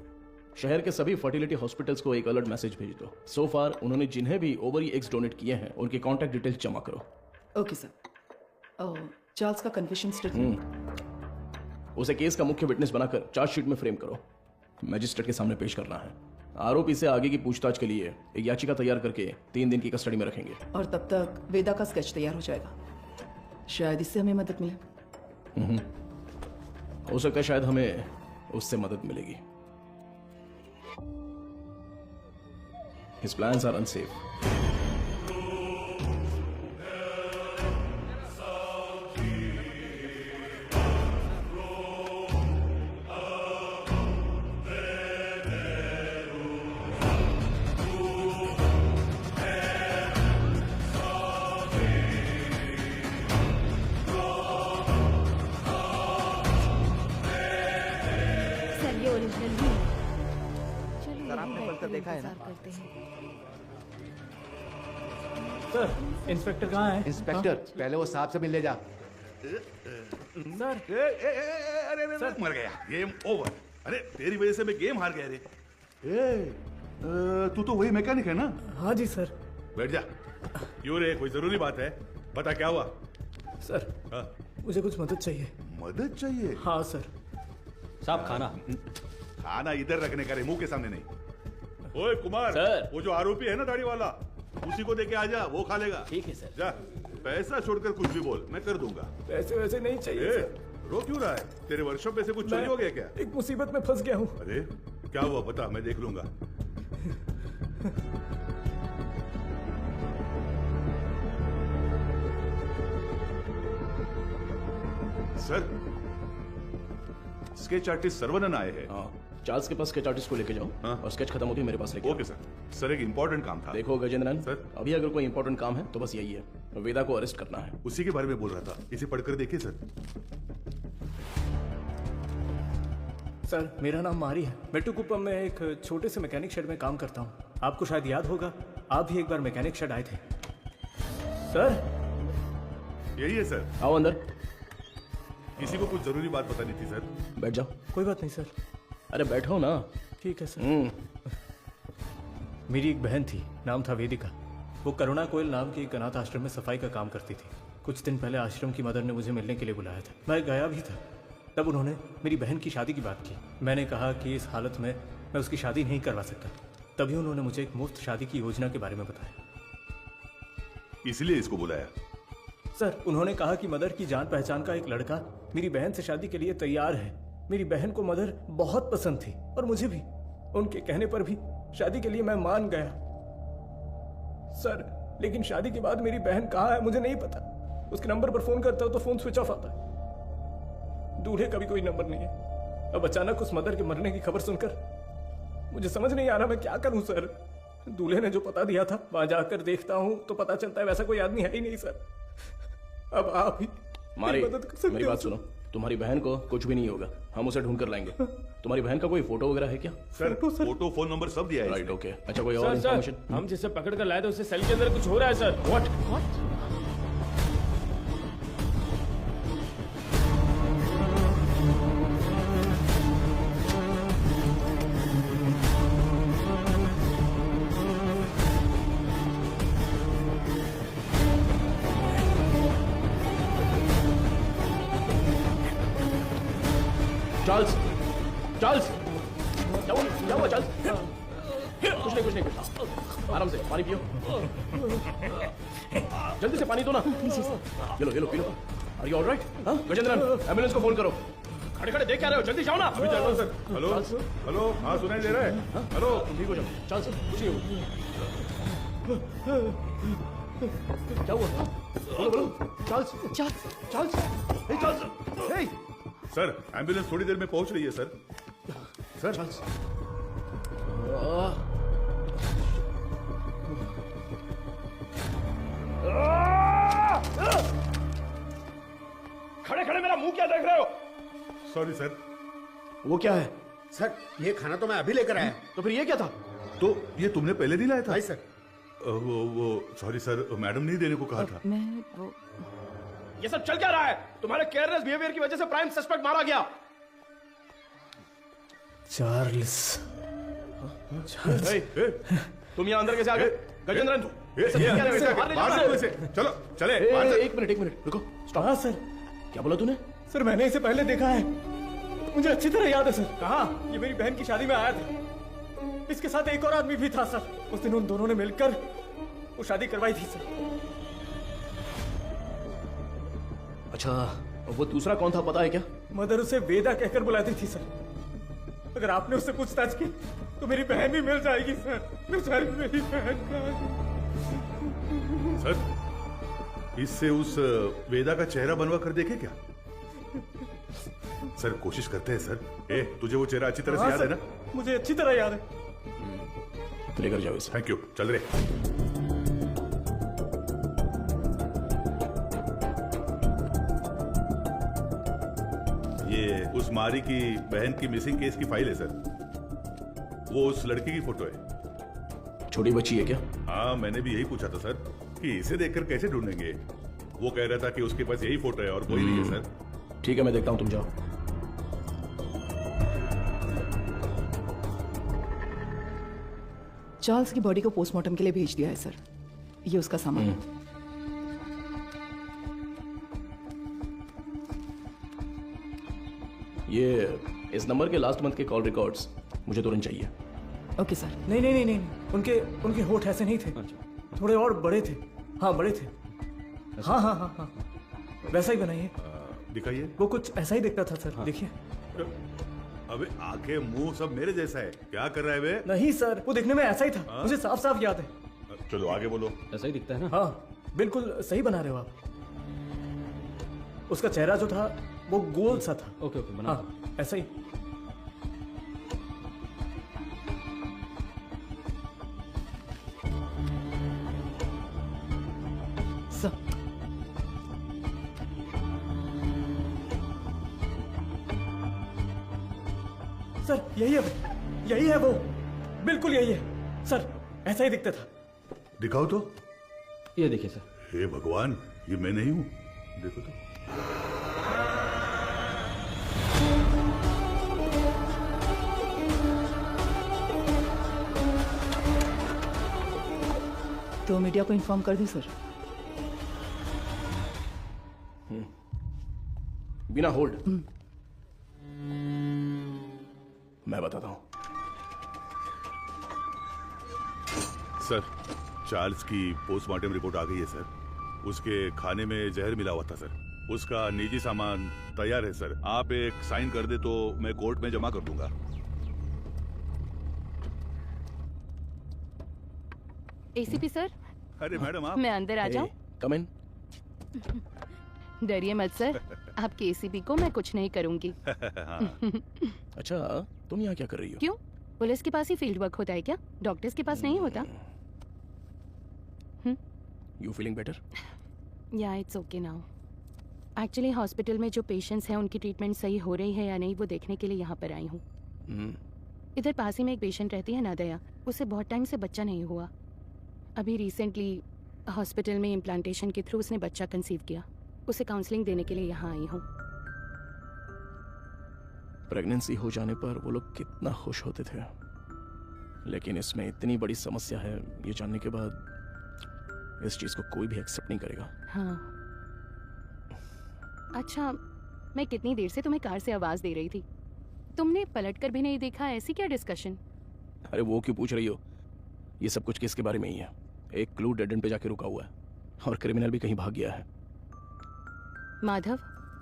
शहर के सभी फर्टिलिटी हॉस्पिटल्स को एक अलर्ट मैसेज भेज दो। सो फार उन्होंने जिन्हें भी ओवरी एग्स डोनेट किए हैं उनकी कॉन्टैक्ट डिटेल्स जमा करो। Okay sir. चार्ल्स का कन्फेशन स्टेटमेंट उसे केस का मुख्य विटनेस बनाकर चार्जशीट में फ्रेम करो। मैजिस्ट्रेट के सामने पेश करना है। आरोपी से आगे की पूछताछ के लिए एक याचिका तैयार करके 3 दिन की कस्टडी में रखेंगे। और तब तक वेदा का स्केच तैयार हो जाएगा। शायद इससे हमें मदद मिले। हो सकता है शायद हमें उससे मदद मिलेगी। His plans are unsafe. देखा है ना? सर, इंस्पेक्टर कहाँ है? इंस्पेक्टर, पहले वो साहब से मिलने जा। सर, अरे मर गया। Game over. अरे तेरी वजह से मैं गेम हार गया रे। तू तो वही मैकेनिक है ना? हाँ जी सर। बैठ जा। क्यों रे, कोई जरूरी बात है? बता क्या हुआ? सर, मुझे कुछ मदद चाहिए। मदद चाहिए? हाँ सर। साहब खाना। खाना इधर रखने का रे, मुंह के सामने नहीं। ओए कुमार सर। वो जो आरोपी है ना दाढ़ी वाला, उसी को देके आ जा, वो खा लेगा। ठीक है सर। जा, पैसा छोड़कर कुछ भी बोल, मैं कर दूंगा। पैसे वैसे नहीं चाहिए सर। रो क्यों रहा है? तेरे वर्कशॉप में से कुछ चोरी हो गया क्या? एक मुसीबत में फंस गया हूँ। अरे क्या हुआ बता, मैं देख लूंगा। सर, स्केच आर्टिस्ट सर्वनन आए हैं। हाँ, चार्ल्स के पास स्केच आर्टिस्ट को लेके जाओ। और स्केच खत्म होती है मेरे पास लेके ओके सर। सर एक इम्पोर्टेंट काम था। देखो गजेंद्रन सर, अभी अगर कोई इम्पोर्टेंट काम है तो बस यही है, वेदा को अरेस्ट करना है। उसी के बारे में बोल रहा था, इसे पढ़कर देखिए सर। सर, मेरा नाम मारी है। मेट्टुकुप्पम में एक छोटे से मैकेनिक शेड में काम करता हूँ। आपको शायद याद होगा, आप भी एक बार मैकेनिक शेड आए थे। सर, यही है सर। आओ अंदर। किसी को कुछ जरूरी बात बतानी थी सर। बैठ जाओ। कोई बात नहीं सर। अरे बैठो ना। ठीक है सर। मेरी एक बहन थी, नाम था वेदिका। वो करुणा कोयल नाम के एक अनाथ आश्रम में सफाई का काम करती थी। कुछ दिन पहले आश्रम की मदर ने मुझे मिलने के लिए बुलाया था। मैं गया भी था। तब उन्होंने मेरी बहन की शादी की बात की। मैंने कहा कि इस हालत में मैं उसकी शादी नहीं करवा सकता। तभी उन्होंने मुझे एक मुफ्त शादी की योजना के बारे में बताया। इसलिए इसको बुलाया? सर, उन्होंने कहा कि मदर की जान पहचान का एक लड़का मेरी बहन से शादी के लिए तैयार है। मेरी बहन को मदर बहुत पसंद थी और मुझे भी। उनके कहने पर भी शादी के लिए मैं मान गया। सर, लेकिन शादी के बाद मेरी बहन कहाँ है मुझे नहीं पता। उसके नंबर पर फोन करता हूं तो फोन स्विच ऑफ आता है। दूल्हे का भी कोई नंबर नहीं है। अब अचानक उस मदर के मरने की खबर सुनकर मुझे समझ नहीं आ रहा मैं क्या करूं सर। दूल्हे ने जो पता दिया था वहां जाकर देखता हूं तो पता चलता है वैसा कोई आदमी है ही नहीं सर। अब आप ही मारी, मदद कर सकते मेरी हो बात सुनो। तुम्हारी बहन को कुछ भी नहीं होगा, हम उसे ढूंढ कर लाएंगे। तुम्हारी बहन का कोई फोटो वगैरह है क्या? सर, फोटो, फोन नंबर सब दिया है। Right, okay. अच्छा, कोई और इन्फॉर्मेशन? हम जिसे पकड़ कर लाए थे उससे सेल के अंदर कुछ हो रहा है सर। व्हाट? चार्ल्स, चार्ल्स, क्या हुआ चार्ल्स? कुछ नहीं। आराम से पानी पियो। जल्दी से पानी दो ना। ये लो, पी लो। Are you alright? Gajendran, ambulance को फोन करो। खड़े खड़े देख क्या रहे हो, जल्दी जाओ ना। अभी चल रहा हूं सर। हेलो हेलो, हाँ सुनाई दे रहा है? हेलो, ठीक हो जाओ। चल सर, कुछ नहीं होगा। क्या हुआ? बोलो बोलो। चार्ल्स, चार्ल्स, चार्ल्स, हे चार्ल्स, हे। सर एम्बुलेंस थोड़ी देर में पहुंच रही है सर। सर चार्ल्स, खड़े खड़े मेरा मुंह क्या देख रहे हो? Sorry sir. वो क्या है? सर ये खाना तो मैं अभी लेकर आया। तो फिर ये क्या था? तो ये तुमने पहले नहीं लाया था? नहीं सर। वो सॉरी सर, मैडम ने देने को कहा था। मैं वो ये सब चल क्या रहा है? तुम्हारे केयरलेस बिहेवियर की वजह से प्राइम सस्पेक्ट मारा गया। चार्ल्स, तुम यहाँ अंदर कैसे आ गए? गजेंद्रन, चलो चले। एक मिनट रुको, स्टॉप। हाँ सर। क्या बोला तूने? सर मैंने इसे पहले देखा है, मुझे अच्छी तरह याद है सर। कहाँ? ये मेरी बहन की शादी में आया था, इसके साथ एक और आदमी भी था सर। उस दिन उन दोनों ने मिलकर वो शादी करवाई थी सर। अच्छा, वो दूसरा कौन था पता है क्या? मदर उसे वेदा कहकर बुलाती थी सर। अगर आपने उससे पूछताछ की तो मेरी बहन भी मिल जाएगी सर। बेचारी मेरी बहन का। सर इससे उस वेदा का चेहरा बनवा कर देखे क्या? सर कोशिश करते हैं सर। तुझे वो चेहरा अच्छी तरह से याद है ना? मुझे अच्छी तरह याद है। लेकर जाओ इसे। थैंक यू, चल रहे। ये उस मारी की बहन की मिसिंग केस की फाइल है सर। वो उस लड़की की फोटो है। छोटी बच्ची है क्या? हाँ, मैंने भी यही पूछा था सर कि इसे देखकर कैसे ढूंढेंगे। वो कह रहा था कि उसके पास यही फोटो है और कोई नहीं है सर। ठीक है, मैं देखता हूं, तुम जाओ। चार्ल्स की बॉडी को पोस्टमार्टम के लिए भेज दिया है सर। ये उसका सामान है। ये इस नंबर के लास्ट मंथ के कॉल रिकॉर्ड्स मुझे तुरंत चाहिए। Okay sir. नहीं, उनके होठ ऐसे नहीं थे। थोड़े और बड़े थे। हाँ बड़े थे। हाँ, वैसा ही बनाइए। दिखाइए। वो कुछ ऐसा ही दिखता था सर। देखिए। अबे आंखें मुंह सब मेरे जैसा है। क्या कर रहा है बे? नहीं सर, वो दिखने में ऐसा ही था। मुझे साफ साफ याद है। चलो आगे बोलो। ऐसा ही दिखता है ना? हाँ बिल्कुल सही बना रहे हो आप। उसका चेहरा जो था वो गोल सा था। ओके बना। हाँ ऐसा ही। सर यही है वो, बिल्कुल यही है सर। ऐसा ही दिखता था। दिखाओ तो। ये देखिए सर। हे भगवान, ये मैं नहीं हूं। देखो तो। तो मीडिया को इन्फॉर्म कर दें सर। बिना होल्ड मैं बताता हूं। सर चार्ल्स की पोस्टमार्टम रिपोर्ट आ गई है सर। उसके खाने में जहर मिला हुआ था सर। उसका निजी सामान तैयार है सर। आप एक साइन कर दे तो मैं कोर्ट में जमा कर दूंगा। ACP sir. अरे मैडम आप। मैं अंदर आ जाऊं? कम इन। डरिए मत सर, आपके एसीपी को मैं कुछ नहीं करूंगी। अच्छा, तुम यहाँ क्या कर रही हो? क्यों? पुलिस के पास ही फील्ड वर्क होता है क्या? डॉक्टर्स के पास नहीं होता? You feeling better? या it's okay now. Actually hospital में जो पेशेंट्स हैं उनकी ट्रीटमेंट सही हो रही है या नहीं वो देखने के लिए यहाँ पर आई हूँ। इधर पास ही में एक पेशेंट रहती है नादया। उसे बहुत टाइम से बच्चा नहीं हुआ। अभी रिसेंटली हॉस्पिटल में इम्प्लांटेशन के थ्रू उसने बच्चा कंसीव किया। उसे काउंसलिंग देने के लिए यहाँ आई हूँ। प्रेगनेंसी हो जाने पर वो लोग कितना खुश होते थे, लेकिन इसमें इतनी बड़ी समस्या है ये जानने के बाद इस चीज को कोई भी एक्सेप्ट नहीं करेगा। हाँ। अच्छा, मैं कितनी देर से तुम्हें कार से आवाज दे रही थी, तुमने पलट कर भी नहीं देखा। ऐसी क्या डिस्कशन? अरे वो क्यों पूछ रही हो? ये सब कुछ किसके बारे में ही है। एक क्लू डेड एंड पे जाके रुका हुआ है और क्रिमिनल भी कहीं भाग गया है। माधव,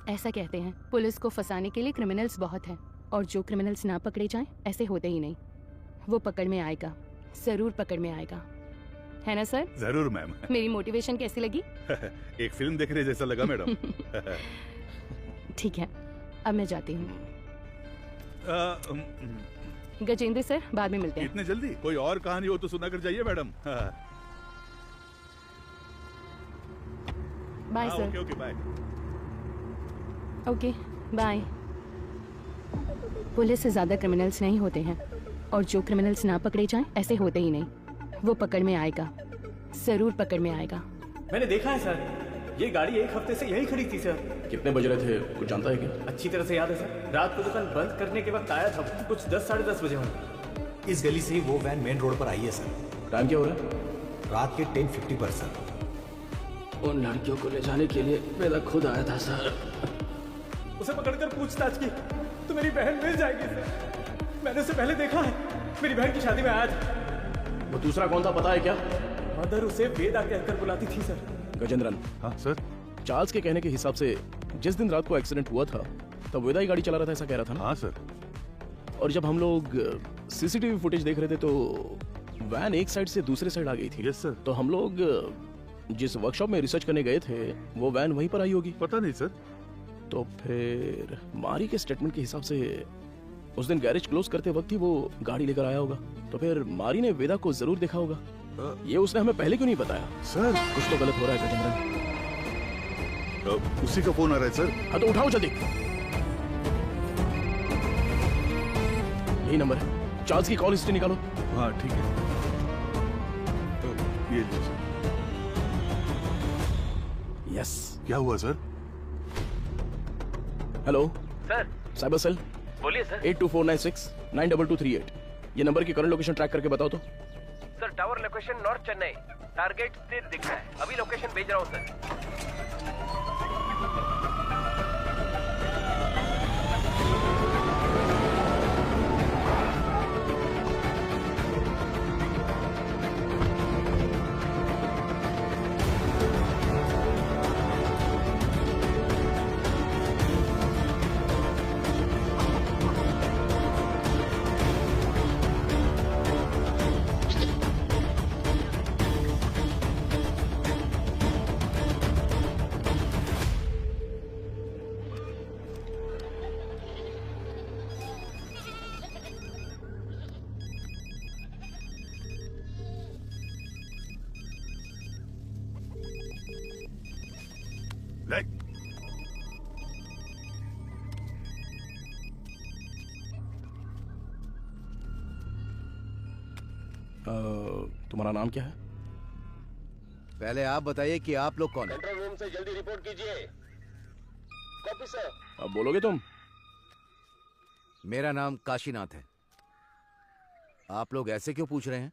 ऐसा कहते हैं पुलिस को फंसाने के लिए क्रिमिनल्स बहुत हैं, और जो क्रिमिनल्स ना पकड़े जाएं ऐसे होते ही नहीं। वो पकड़ में आएगा, जरूर पकड़ में आएगा, है ना सर? जरूर मैम। मेरी मोटिवेशन कैसी लगी? एक फिल्म देख रहे जैसा लगा मैडम। ठीक है, अब मैं जाती हूँ। गजेंद्र सर, बाद में मिलते हैं। इतने जल्दी? कोई और कहानी हो तो सुना कर जाइए madam. Bye sir. Okay okay bye. Okay bye. Police से ज्यादा क्रिमिनल्स नहीं होते हैं, और जो क्रिमिनल्स ना पकड़े जाएं ऐसे होते ही नहीं। वो पकड़ में आएगा, जरूर पकड़ में आएगा। मैंने देखा है सर, ये गाड़ी एक हफ्ते से यही खड़ी थी सर। कितने बज रहे थे कुछ जानता है क्या? अच्छी तरह से याद है सर, रात को दुकान बंद करने के वक्त आया था, कुछ 10 साढ़े 10 बजे होंगे। इस गली से ही वो वैन मेन रोड पर आई है सर। टाइम क्या हो रहा है? रात के 10:50 पर सर। उन लड़कियों को ले जाने के लिए वेदा खुद आया था सर। उसे पकड़कर पूछताछ की तो मेरी बहन मिल जाएगी सर। मैंने उसे पहले देखा है, मेरी बहन की शादी में आया था। वो दूसरा कौन था पता है क्या? मदर उसे वेदा कहकर बुलाती थी सर। गजेंद्रन। हाँ सर। चार्ल्स के कहने के हिसाब से जिस दिन रात को एक्सीडेंट हुआ था तब वेदा ही गाड़ी चला रहा था, ऐसा कह रहा था ना? हाँ सर। और जब हम लोग सीसीटीवी फुटेज देख रहे थे तो वैन एक साइड से दूसरे साइड आ गई थी। Yes sir. तो हम लोग जिस वर्कशॉप में रिसर्च करने गए थे वो वैन वहीं पर आई होगी। पता नहीं सर। तो फिर मारी के स्टेटमेंट के हिसाब से उस दिन गैरेज क्लोज करते वक्त ही वो गाड़ी लेकर आया होगा। तो फिर मारी ने वेदा को जरूर देखा होगा। ये उसने हमें पहले क्यों नहीं बताया? सर कुछ तो गलत हो रहा है गजेंद्रन। उसी का फोन आ रहा है सर। हाँ तो उठाओ जल्दी। यही नंबर है, चार्ल्स की कॉल हिस्ट्री निकालो। हाँ ठीक है। ये लीजिए। यस। क्या हुआ sir? Hello sir. Cyber cell. बोलिए सर। 8249692238। ये नंबर की करंट लोकेशन ट्रैक करके बताओ तो। Sir tower location north Chennai, target स्थिर दिख रहा है। अभी लोकेशन भेज रहा हूँ सर। तुम्हारा नाम क्या है? पहले आप बताइए कि आप लोग कौन हैं? कंट्रोल रूम से जल्दी रिपोर्ट कीजिए। Copy sir. अब बोलोगे तुम? मेरा नाम काशीनाथ है। आप लोग ऐसे क्यों पूछ रहे हैं?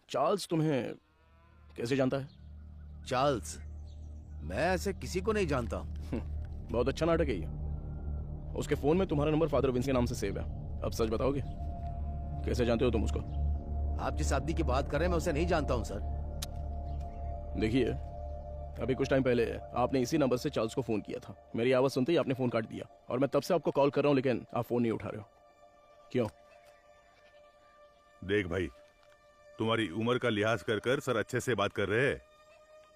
चार्ल्स तुम्हें कैसे जानता है? चार्ल्स? मैं ऐसे किसी को नहीं जानता। बहुत अच्छा नाटक है ये। उसके फोन में तुम्हारा नंबर फादर विंस के नाम से सेव है। अब सच बताओगे, कैसे जानते हो तुम उसको? आप जिस आदमी की बात कर रहे हैं मैं उसे नहीं जानता हूं सर। देखिए, अभी कुछ टाइम पहले आपने इसी नंबर से चार्ल्स को फोन किया था। मेरी आवाज सुनते ही आपने फोन काट दिया और मैं तब से आपको कॉल कर रहा हूं, लेकिन आप फोन नहीं उठा रहे हो। क्यों? देख भाई, तुम्हारी उम्र का लिहाज कर कर सर अच्छे से बात कर रहे हैं।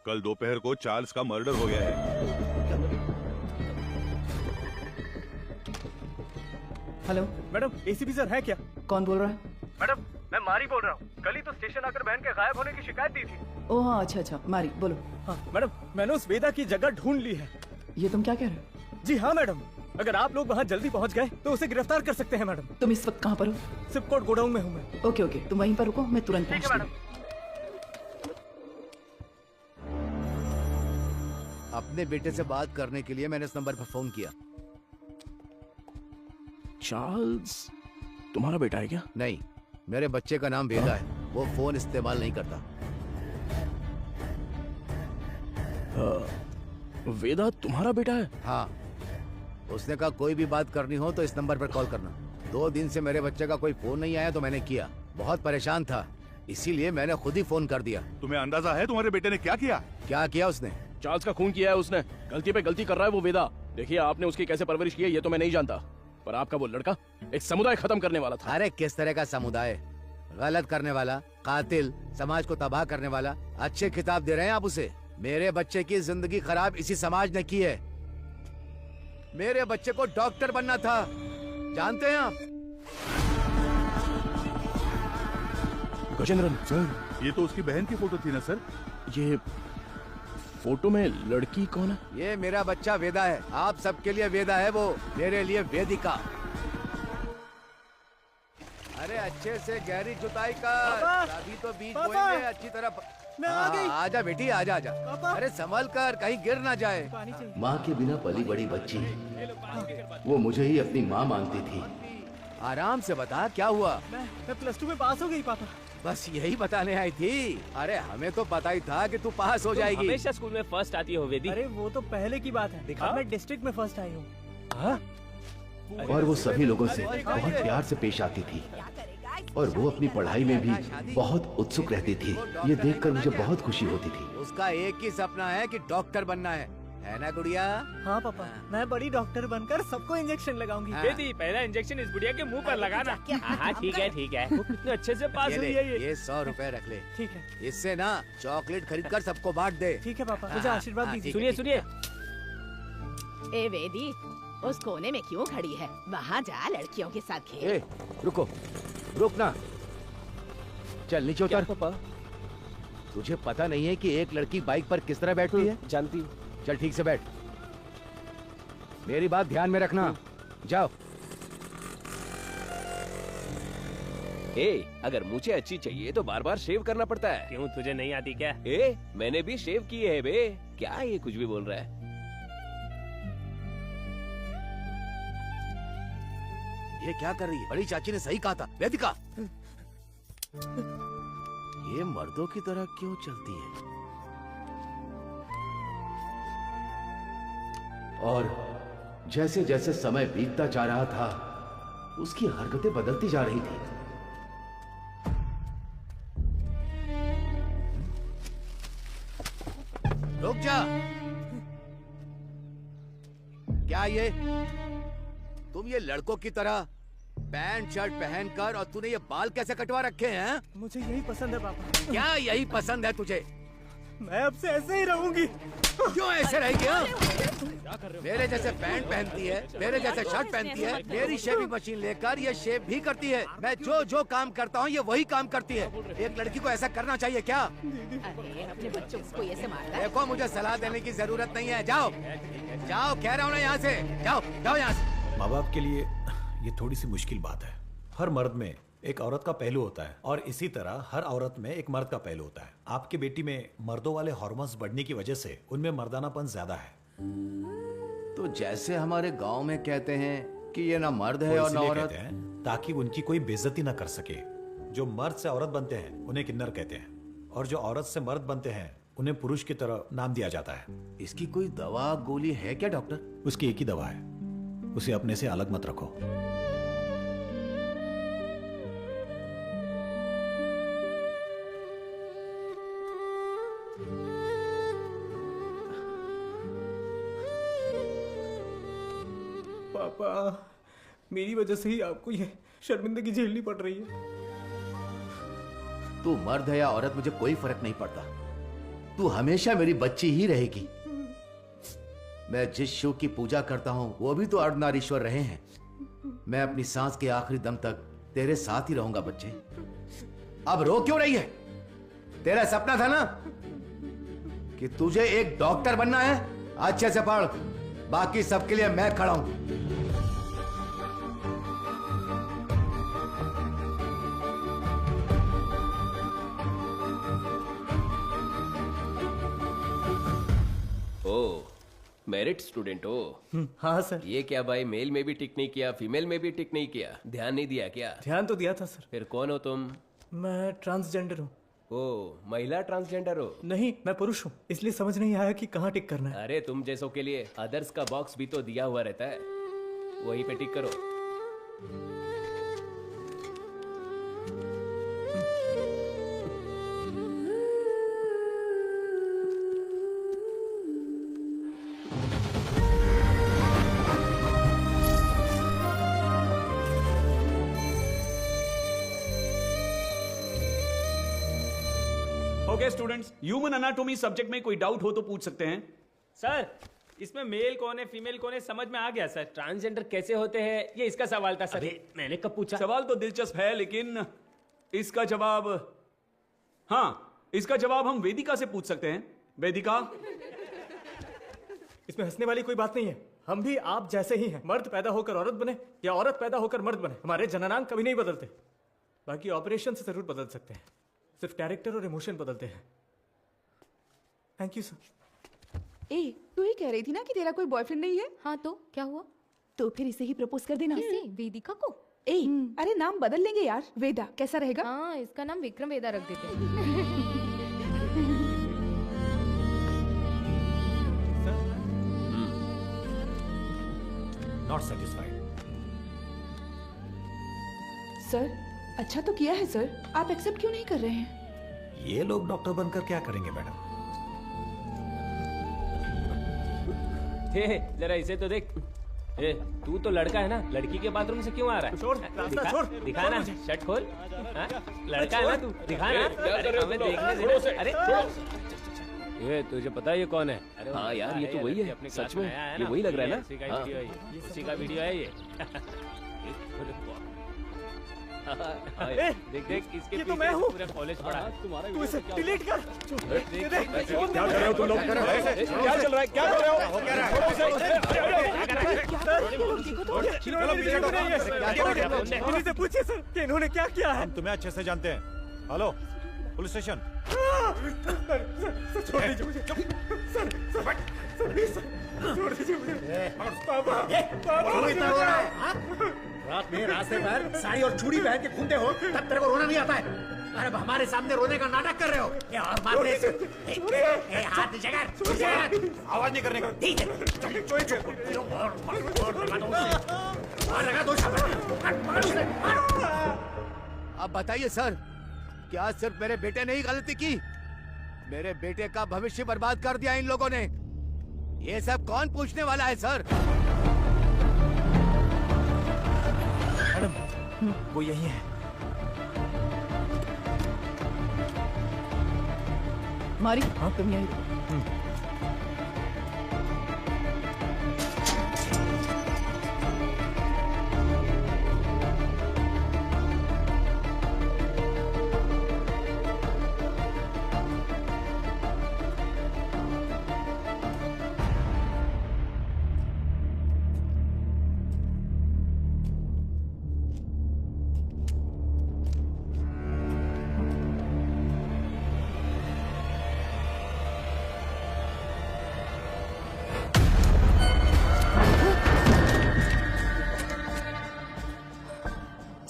कल दोपहर को चार्ल्स का मर्डर हो गया है। हेलो मैडम, एसीपी सर है क्या? कौन बोल रहा है? मैडम, मैं मारी बोल रहा हूँ। कल ही तो स्टेशन आकर बहन के गायब होने की शिकायत दी थी। ओह हाँ, अच्छा अच्छा, मारी बोलो। हाँ मैडम, मैंने उस वेदा की जगह ढूंढ ली है। ये तुम क्या कह रहे हो? जी हाँ मैडम, अगर आप लोग वहाँ जल्दी पहुँच गए तो उसे गिरफ्तार कर सकते हैं मैडम। तुम इस वक्त कहाँ पर हो? सिपकोट गोडाउन में हूँ मैं। ओके ओके, तुम वहीं पर रुको, मैं तुरंत पहुँचती हूँ। अपने बेटे से बात करने के लिए मैंने इस नंबर पर फोन किया। चार्ल्स तुम्हारा बेटा है क्या? नहीं, मेरे बच्चे का नाम वेदा है। वो फोन इस्तेमाल नहीं करता। वेदा तुम्हारा बेटा है? हाँ, उसने कहा कोई भी बात करनी हो तो इस नंबर पर कॉल करना। 2 दिन से मेरे बच्चे का कोई फोन नहीं आया तो मैंने किया। बहुत परेशान था, इसीलिए मैंने खुद ही फोन कर दिया। तुम्हें अंदाजा है तुम्हारे बेटे ने क्या किया? क्या किया उसने? चार्ल्स का खून किया है उसने। गलती पे गलती कर रहा है वो वेदा। देखिए आपने उसकी कैसे परवरिश की है ये तो मैं नहीं जानता, पर आपका वो लड़का एक समुदाय खत्म करने वाला था। अरे किस तरह का समुदाय? गलत करने वाला, कातिल, समाज को तबाह करने वाला। अच्छे खिताब दे रहे हैं आप उसे। मेरे बच्चे की जिंदगी खराब इसी समाज ने की है। मेरे बच्चे को डॉक्टर बनना था, जानते हैं आप? गजेंद्रन सर, ये तो उसकी बहन की फोटो थी ना सर? ये फोटो में लड़की कौन है? ये मेरा बच्चा वेदा है। आप सबके लिए वेदा है वो, मेरे लिए वेदिका। अरे अच्छे से गहरी जुताई कर, अभी तो बीज बोएंगे अच्छी तरह। मैं आ गई। आजा बेटी, आजा आजा। अरे संभल कर, कहीं गिर ना जाए। माँ के बिना पली बड़ी बच्ची, वो मुझे ही अपनी माँ मानती थी। आराम से बता क्या हुआ? मैं +2 में पास हो गई पापा। बस यही बताने आई थी। अरे हमें तो पता ही था कि तू पास हो जाएगी। हमेशा स्कूल में फर्स्ट आती हो वेदी। अरे वो तो पहले की बात है। दिखा? मैं डिस्ट्रिक्ट में फर्स्ट आई हूँ। और वो सभी लोगों से बहुत प्यार से पेश आती थी और वो अपनी पढ़ाई में भी बहुत उत्सुक रहती थी। ये देखकर मुझे बहुत खुशी होती थी। उसका एक ही सपना है कि डॉक्टर बनना है ना गुड़िया? हाँ पापा, मैं बड़ी डॉक्टर बनकर सबको इंजेक्शन लगाऊंगी। बेटी पहला इंजेक्शन इस बुढ़िया के मुंह पर लगाना। हाँ ठीक है ठीक है। वो कितने अच्छे से पास हुई है ये 100 रुपए रख ले। ठीक है। इससे ना चॉकलेट खरीद कर सबको बांट दे। ठीक है पापा, मुझे आशीर्वाद दीजिए। सुनिए सुनिए। ए वेदी, उस कोने में क्यों खड़ी है? वहाँ जा, लड़कियों के साथ खेल। रुको, रुक ना। चल नीचे उतर। पापा, तुझे पता नहीं है कि एक लड़की बाइक पर किस तरह बैठती है? जानती हूँ। चल ठीक से बैठ। मेरी बात ध्यान में रखना। जाओ। अगर मुझे अच्छी चाहिए तो बार बार शेव करना पड़ता है। क्यों, तुझे नहीं आती क्या? मैंने भी शेव किए है बे। क्या ये कुछ भी बोल रहा है? ये क्या कर रही है? बड़ी चाची ने सही कहा था। वेदिका, ये मर्दों की तरह क्यों चलती है? और जैसे जैसे समय बीतता जा रहा था उसकी हरकतें बदलती जा रही थी। रुक जा। क्या ये तुम ये लड़कों की तरह पैंट शर्ट पहनकर और तूने ये बाल कैसे कटवा रखे हैं? मुझे यही पसंद है पापा। क्या यही पसंद है तुझे? मैं अब से ऐसे ही रहूंगी। क्यों ऐसे रहेगी? मेरे जैसे पैंट पहनती है, मेरे जैसे शर्ट पहनती है, मेरी शेविंग मशीन लेकर ये शेव भी करती है। मैं जो जो काम करता हूँ ये वही काम करती है। एक लड़की को ऐसा करना चाहिए क्या? अरे अपने बच्चों को ऐसे मारता है? देखो मुझे सलाह देने की जरूरत नहीं है। जाओ जाओ, कह रहा हूँ ना यहाँ से। जाओ जाओ यहाँ से। माँ बाप के लिए ये थोड़ी सी मुश्किल बात है। हर मर्द में एक औरत का पहलू होता है और इसी तरह हर औरत में एक मर्द का पहलू होता है। आपकी बेटी में मर्दों वाले हार्मोन्स बढ़ने की वजह से उनमें मर्दानापन ज्यादा है। तो जैसे हमारे गांव में कहते हैं कि ये ना मर्द है वो और ना इसलिए औरत। कहते हैं ताकि उनकी कोई बेइज्जती ना कर सके। जो मर्द से औरत बनते हैं उन्हें किन्नर कहते हैं और जो औरत से मर्द बनते हैं उन्हें पुरुष की तरह नाम दिया जाता है। इसकी कोई दवा गोली है क्या डॉक्टर? उसकी एक ही दवा है, उसे अपने से अलग मत रखो। पापा, मेरी वजह से ही आपको ये शर्मिंदगी झेलनी पड़ रही है। तू मर्द है या औरत मुझे कोई फर्क नहीं पड़ता। तू हमेशा मेरी बच्ची ही रहेगी। मैं जिस शिव की पूजा करता हूँ वो भी तो अर्धनारीश्वर रहे हैं। मैं अपनी सांस के आखिरी दम तक तेरे साथ ही रहूंगा बच्चे। अब रो क्यों रही है? तेरा सपना था ना कि तुझे एक डॉक्टर बनना है? अच्छे से पढ़, बाकी सबके लिए मैं खड़ा हूं। मेरिट स्टूडेंट हो? हाँ सर। ये क्या भाई, मेल में भी टिक नहीं किया, फीमेल में भी टिक नहीं किया, ध्यान नहीं दिया क्या? ध्यान तो दिया था सर। फिर कौन हो तुम? मैं ट्रांसजेंडर हूँ। ओ, महिला ट्रांसजेंडर हो? नहीं, मैं पुरुष हूँ, इसलिए समझ नहीं आया कि कहाँ टिक करना है। अरे तुम जैसों के लिए अदर्स का बॉक्स भी तो दिया हुआ रहता है, वहीं पे टिक करो। Okay students, human anatomy subject में कोई डाउट हो तो पूछ सकते हैं। सर इसमें मेल कौन है फीमेल कौन है समझ में आ गया सर। ट्रांसजेंडर कैसे होते हैं ये इसका सवाल था सर। मैंने कब पूछा? सवाल तो दिलचस्प है लेकिन इसका जवाब, हाँ इसका जवाब हम वेदिका से पूछ सकते हैं। वेदिका, इसमें हंसने वाली कोई बात नहीं है। हम भी आप जैसे ही हैं। मर्द पैदा होकर औरत बने या औरत पैदा होकर मर्द बने, हमारे जननांग कभी नहीं बदलते। बाकी ऑपरेशन से जरूर बदल सकते हैं, सिर्फ कैरेक्टर और इमोशन बदलते हैं। Thank you sir. ए, तू ही कह रही थी ना कि तेरा कोई बॉयफ्रेंड नहीं है? हाँ तो क्या हुआ? तो फिर इसे ही प्रपोज कर देना। किसे? वेदिका को? ए, अरे नाम बदल लेंगे यार। वेदा कैसा रहेगा? हाँ, इसका नाम विक्रम वेदा रख देते हैं। Not satisfied. सर अच्छा तो किया है सर, आप एक्सेप्ट क्यों नहीं कर रहे हैं? ये लोग डॉक्टर बनकर क्या करेंगे मैडम? हे जरा इसे तो देख। ए, तू तो लड़का है ना, लड़की के बाथरूम से क्यों आ रहा है? दिखा ना, शर्ट खोल। लड़का है ना तू, दिखा ना। अरे हमें देखने दे। अरे ये तुझे पता है ये कौन है? अरे हाँ यार, ये तो वही है। सच में ये वही लग रहा है ना। उसी का वीडियो है ये। देख देख इसके ये तो मैं हूँ। पूरा कॉलेज पढ़ा है। तुम्हारा तू इसे डिलीट कर। क्या कर रहे हो तुम लोग? क्या चल रहा है? क्या कर रहे हो? इन्हीं से पूछिए सर कि इन्होंने क्या किया है। हम तुम्हें अच्छे से जानते हैं। Hello police station. सर छोड़ दीजिए मुझे। सर प्लीज छोड़ दीजिए मुझे। पापा इतना रो रहा है? रात में रास्ते पर साड़ी और चूड़ी पहन के घूमते हो तब तेरे को रोना नहीं आता है? अरे अब हमारे सामने रोने का नाटक कर रहे हो। ये और मारने से हाथ नीचे कर, आवाज नहीं करने का। ठीक है लगा दो। अब बताइए सर, क्या सिर्फ मेरे बेटे ने ही गलती की? मेरे बेटे का भविष्य बर्बाद कर दिया इन लोगों ने। ये सब कौन पूछने वाला है सर? मैडम वो यही है। मारी हाँ तुम यही।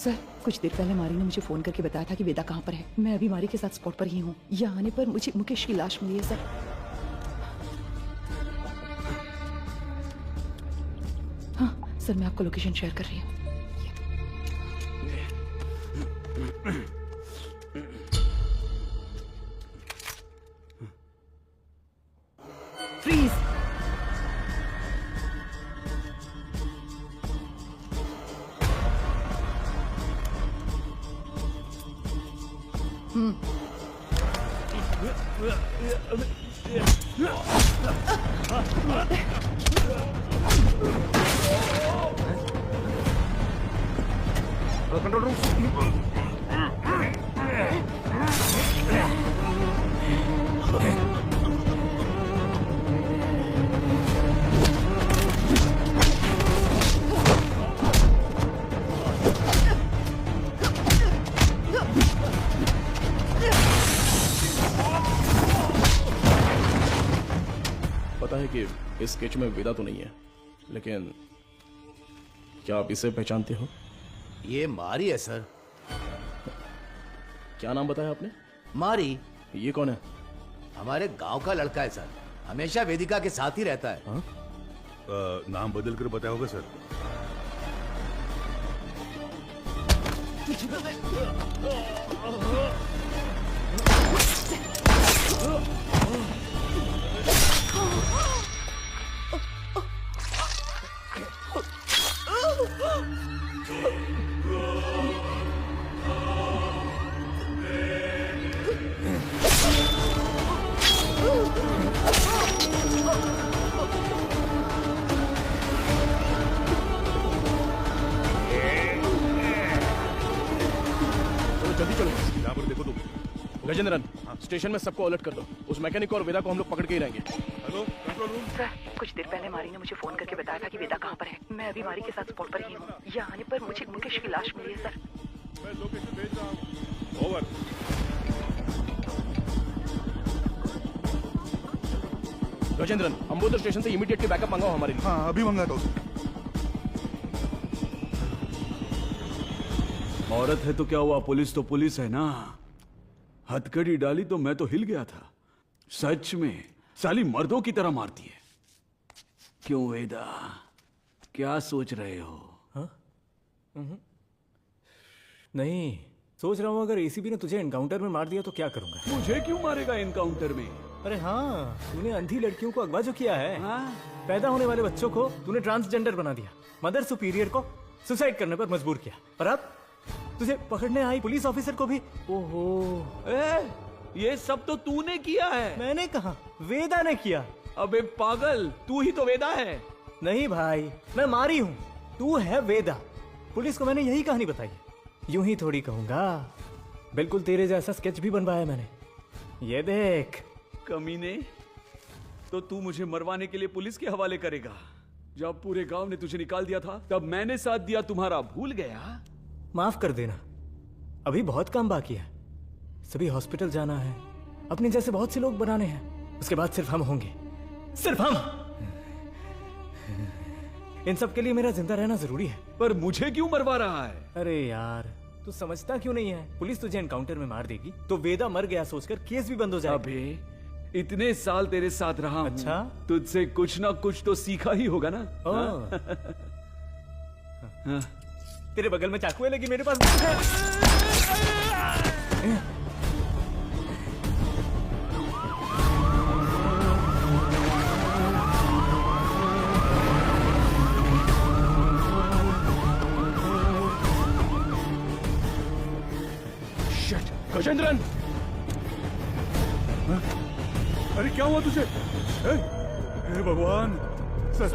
सर कुछ देर पहले मारी ने मुझे फोन करके बताया था कि वेदा कहाँ पर है। मैं अभी मारी के साथ स्पॉट पर ही हूँ। यहाँ आने पर मुझे मुकेश की लाश मिली है सर। हाँ सर मैं आपको लोकेशन शेयर कर रही हूँ। फ्रीज। Control room. पता है कि इस स्केच में वेदा तो नहीं है, लेकिन क्या आप इसे पहचानते हो? ये मारी है सर। क्या नाम बताया आपने? मारी। ये कौन है? हमारे गांव का लड़का है सर, हमेशा वेदिका के साथ ही रहता है। नाम बदल कर बताया होगा सर। गजेंद्रन, स्टेशन में सबको अलर्ट कर दो। उस मैकेनिक को और वेदा को हम लोग पकड़ के ही रहेंगे। Hello control room. सर, कुछ देर पहले मारी ने मुझे फोन करके बताया था कि वेदा कहाँ पर है। मैं अभी मारी के साथ स्पॉट पर ही हूँ। यहाँ आने पर मुझे मुकेश की लाश मिली है सर। मैं लोकेशन भेज रहा हूँ। ओवर। गजेंद्रन, अंबोदर स्टेशन से इमीडिएटली बैकअप मंगाओ हमारे लिए। हाँ, अभी मंगाता हूँ। औरत है तो क्या हुआ, पुलिस तो पुलिस है ना। हथकड़ी डाली तो मैं तो हिल गया था। सच में साली मर्दों की तरह मारती है। क्यों वेदा, क्या सोच रहे हो? हाँ? नहीं, सोच रहा हूँ अगर एसीबी ने तुझे एनकाउंटर में मार दिया तो क्या करूंगा। मुझे क्यों मारेगा एनकाउंटर में? अरे हाँ, तूने अंधी लड़कियों को अगवा जो किया है। पैदा होने वाले बच्चों को तूने ट्रांसजेंडर बना दिया। मदर सुपीरियर को सुसाइड करने पर मजबूर किया। और अब तुझे पकड़ने आई पुलिस ऑफिसर को भी। ओहो, ये सब तो तूने किया है। मैंने कहा, वेदा ने किया। अबे पागल, तू ही तो वेदा है। नहीं भाई, मैं मारी हूँ, तू है वेदा। पुलिस को मैंने यही कहानी बताई। यूं ही थोड़ी कहूंगा, बिल्कुल तेरे जैसा स्केच भी बनवाया मैंने। ये देख। कमीने, तो तू मुझे मरवाने के लिए पुलिस के हवाले करेगा? जब पूरे गांव ने तुझे निकाल दिया था तब मैंने साथ दिया, तुम्हारा भूल गया? माफ कर देना, अभी बहुत काम बाकी है। सभी हॉस्पिटल जाना है, अपने जैसे बहुत से लोग बनाने हैं। उसके बाद सिर्फ हम होंगे, सिर्फ हम। इन सब के लिए मेरा जिंदा रहना जरूरी है। पर मुझे क्यों मरवा रहा है? अरे यार, तू समझता क्यों नहीं है? पुलिस तुझे एनकाउंटर में मार देगी तो वेदा मर गया सोचकर केस भी बंद हो जाएगा। अबे, इतने साल तेरे साथ रहा हूं, अच्छा, तुझसे कुछ ना कुछ तो सीखा ही होगा ना। हाँ? तेरे बगल में चाकू है लेकिन मेरे पास गजेंद्रन, अरे क्या हुआ तुझे? हे भगवान सर,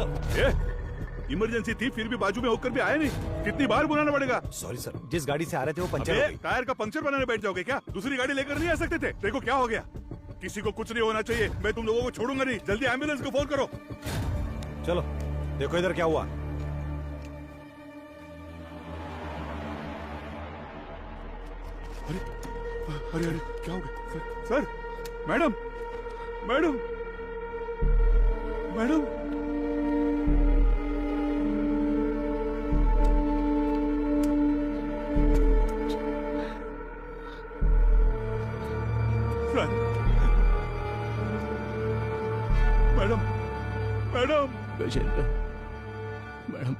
इमरजेंसी थी फिर भी बाजू में होकर भी आए नहीं। कितनी बार बुलाना पड़ेगा? सॉरी सर, जिस गाड़ी से आ रहे थे वो पंचर हो गई। टायर का पंक्चर बनाने बैठ जाओगे क्या? दूसरी गाड़ी लेकर नहीं आ सकते थे? देखो क्या हो गया। किसी को कुछ नहीं होना चाहिए, मैं तुम लोगों को छोड़ूंगा नहीं। जल्दी एम्बुलेंस को फोन करो। चलो देखो इधर क्या हुआ। अरे अरे क्या हो गया? Sir, madam madam madam, sir, madam madam, Gajendra, madam,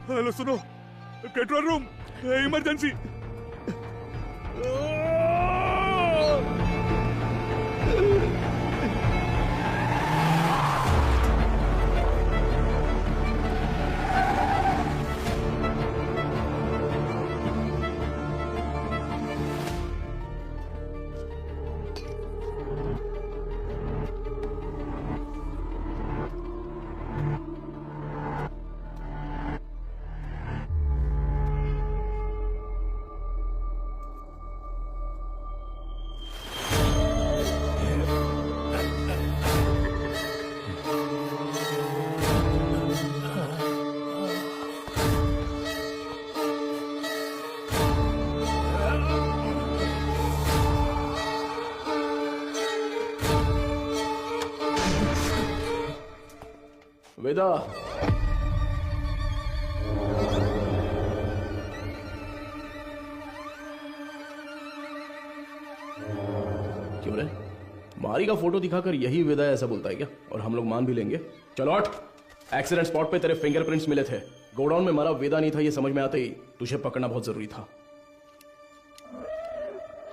hello सुनो, कंट्रोल रूम, इमरजेंसी। वेदा, क्यों रे? मारी का फोटो दिखाकर यही वेदा ऐसा बोलता है क्या? और हम लोग मान भी लेंगे? चलो हट। एक्सीडेंट स्पॉट पे तेरे फिंगरप्रिंट्स मिले थे। गोडाउन में मरा वेदा नहीं था, ये समझ में आते ही तुझे पकड़ना बहुत जरूरी था।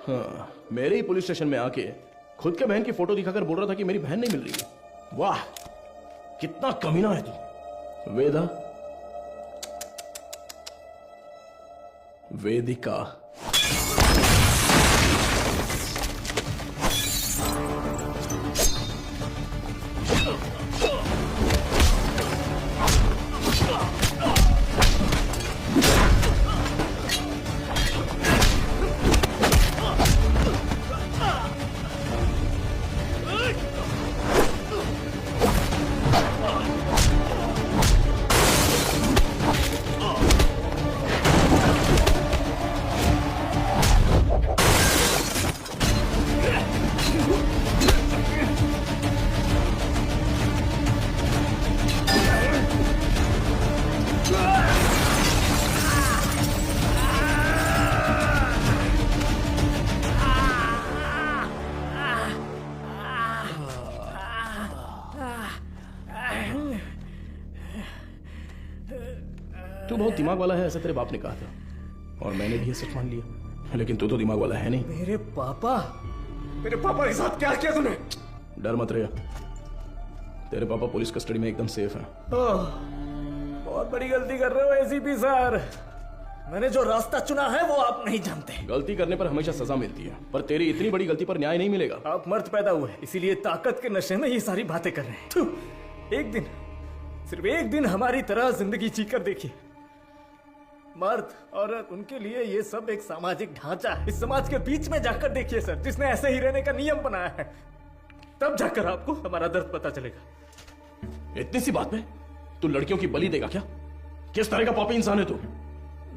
हाँ, मेरे ही पुलिस स्टेशन में आके खुद के बहन की फोटो दिखाकर बोल रहा था कि मेरी बहन नहीं मिल रही है। वाह, कितना कमीना है तू। वेदा, वेदिका, तू बहुत दिमाग वाला है ऐसा तेरे बाप ने कहा था और मैंने भी ये सच मान लिया, लेकिन तू तो दिमाग वाला है नहीं। मेरे पापा के साथ क्या किया तूने? डर मत रहे, तेरे पापा पुलिस कस्टडी में एकदम सेफ हैं। बहुत बड़ी गलती कर रहे हो एसीपी सर। मैंने जो रास्ता चुना है वो आप नहीं जानते। गलती करने पर हमेशा सजा मिलती है, पर तेरी इतनी बड़ी गलती पर न्याय नहीं मिलेगा। आप मर्द पैदा हुए इसीलिए ताकत के नशे में ये सारी बातें कर रहे हैं। एक दिन, सिर्फ एक दिन हमारी तरह जिंदगी जीकर देखिए। मर्द औरत उनके लिए ये सब एक सामाजिक ढांचा है। इस समाज के बीच में जाकर देखिए सर, जिसने ऐसे ही रहने का नियम बनाया है, तब जाकर आपको हमारा दर्द पता चलेगा। इतनी सी बात में तू लड़कियों की बलि देगा क्या? किस तरह का पापी इंसान है तू?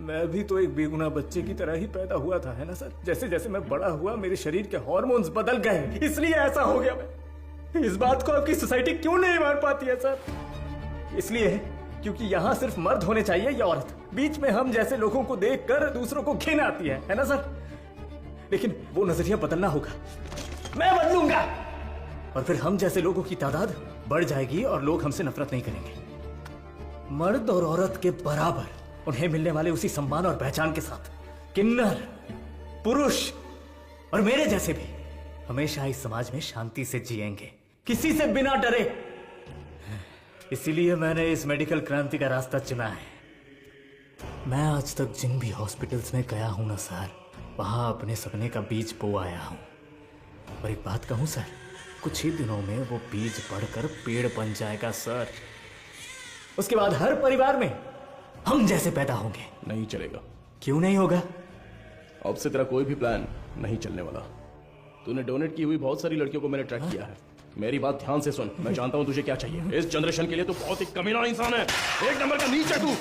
मैं भी तो एक बेगुनाह बच्चे की तरह ही पैदा हुआ था, है ना सर? जैसे जैसे मैं बड़ा हुआ मेरे शरीर के हार्मोन्स बदल गए, इसलिए ऐसा हो गया। मैं इस बात को आपकी सोसाइटी क्यों नहीं मान पाती है सर? इसलिए क्योंकि यहाँ सिर्फ मर्द होने चाहिए या औरत। बीच में हम जैसे लोगों को देखकर दूसरों को घिन आती है ना सर? लेकिन वो नजरिया बदलना होगा, मैं बदलूंगा, और फिर हम जैसे लोगों की तादाद बढ़ जाएगी और लोग हमसे नफरत नहीं करेंगे। मर्द और औरत के बराबर उन्हें मिलने वाले उसी सम्मान और पहचान के साथ किन्नर, पुरुष और मेरे जैसे भी हमेशा इस समाज में शांति से जिएंगे, किसी से बिना डरे। इसीलिए मैंने इस मेडिकल क्रांति का रास्ता चुना है। मैं आज तक जिन भी हॉस्पिटल्स में गया हूं ना सर, वहां अपने सपने का बीज बो आया हूं। और एक बात कहूं सर, कुछ ही दिनों में वो बीज बढ़कर पेड़ बन जाएगा सर। उसके बाद हर परिवार में हम जैसे पैदा होंगे। नहीं चलेगा। क्यों नहीं होगा? अब से तेरा कोई भी प्लान नहीं चलने वाला। तूने डोनेट की हुई बहुत सारी लड़कियों को मैंने ट्रैक किया है। मेरी बात ध्यान से सुन, मैं जानता हूं तुझे क्या चाहिए। इस जनरेशन के लिए तू बहुत ही कमीना इंसान है, एक नंबर का नीच है तू।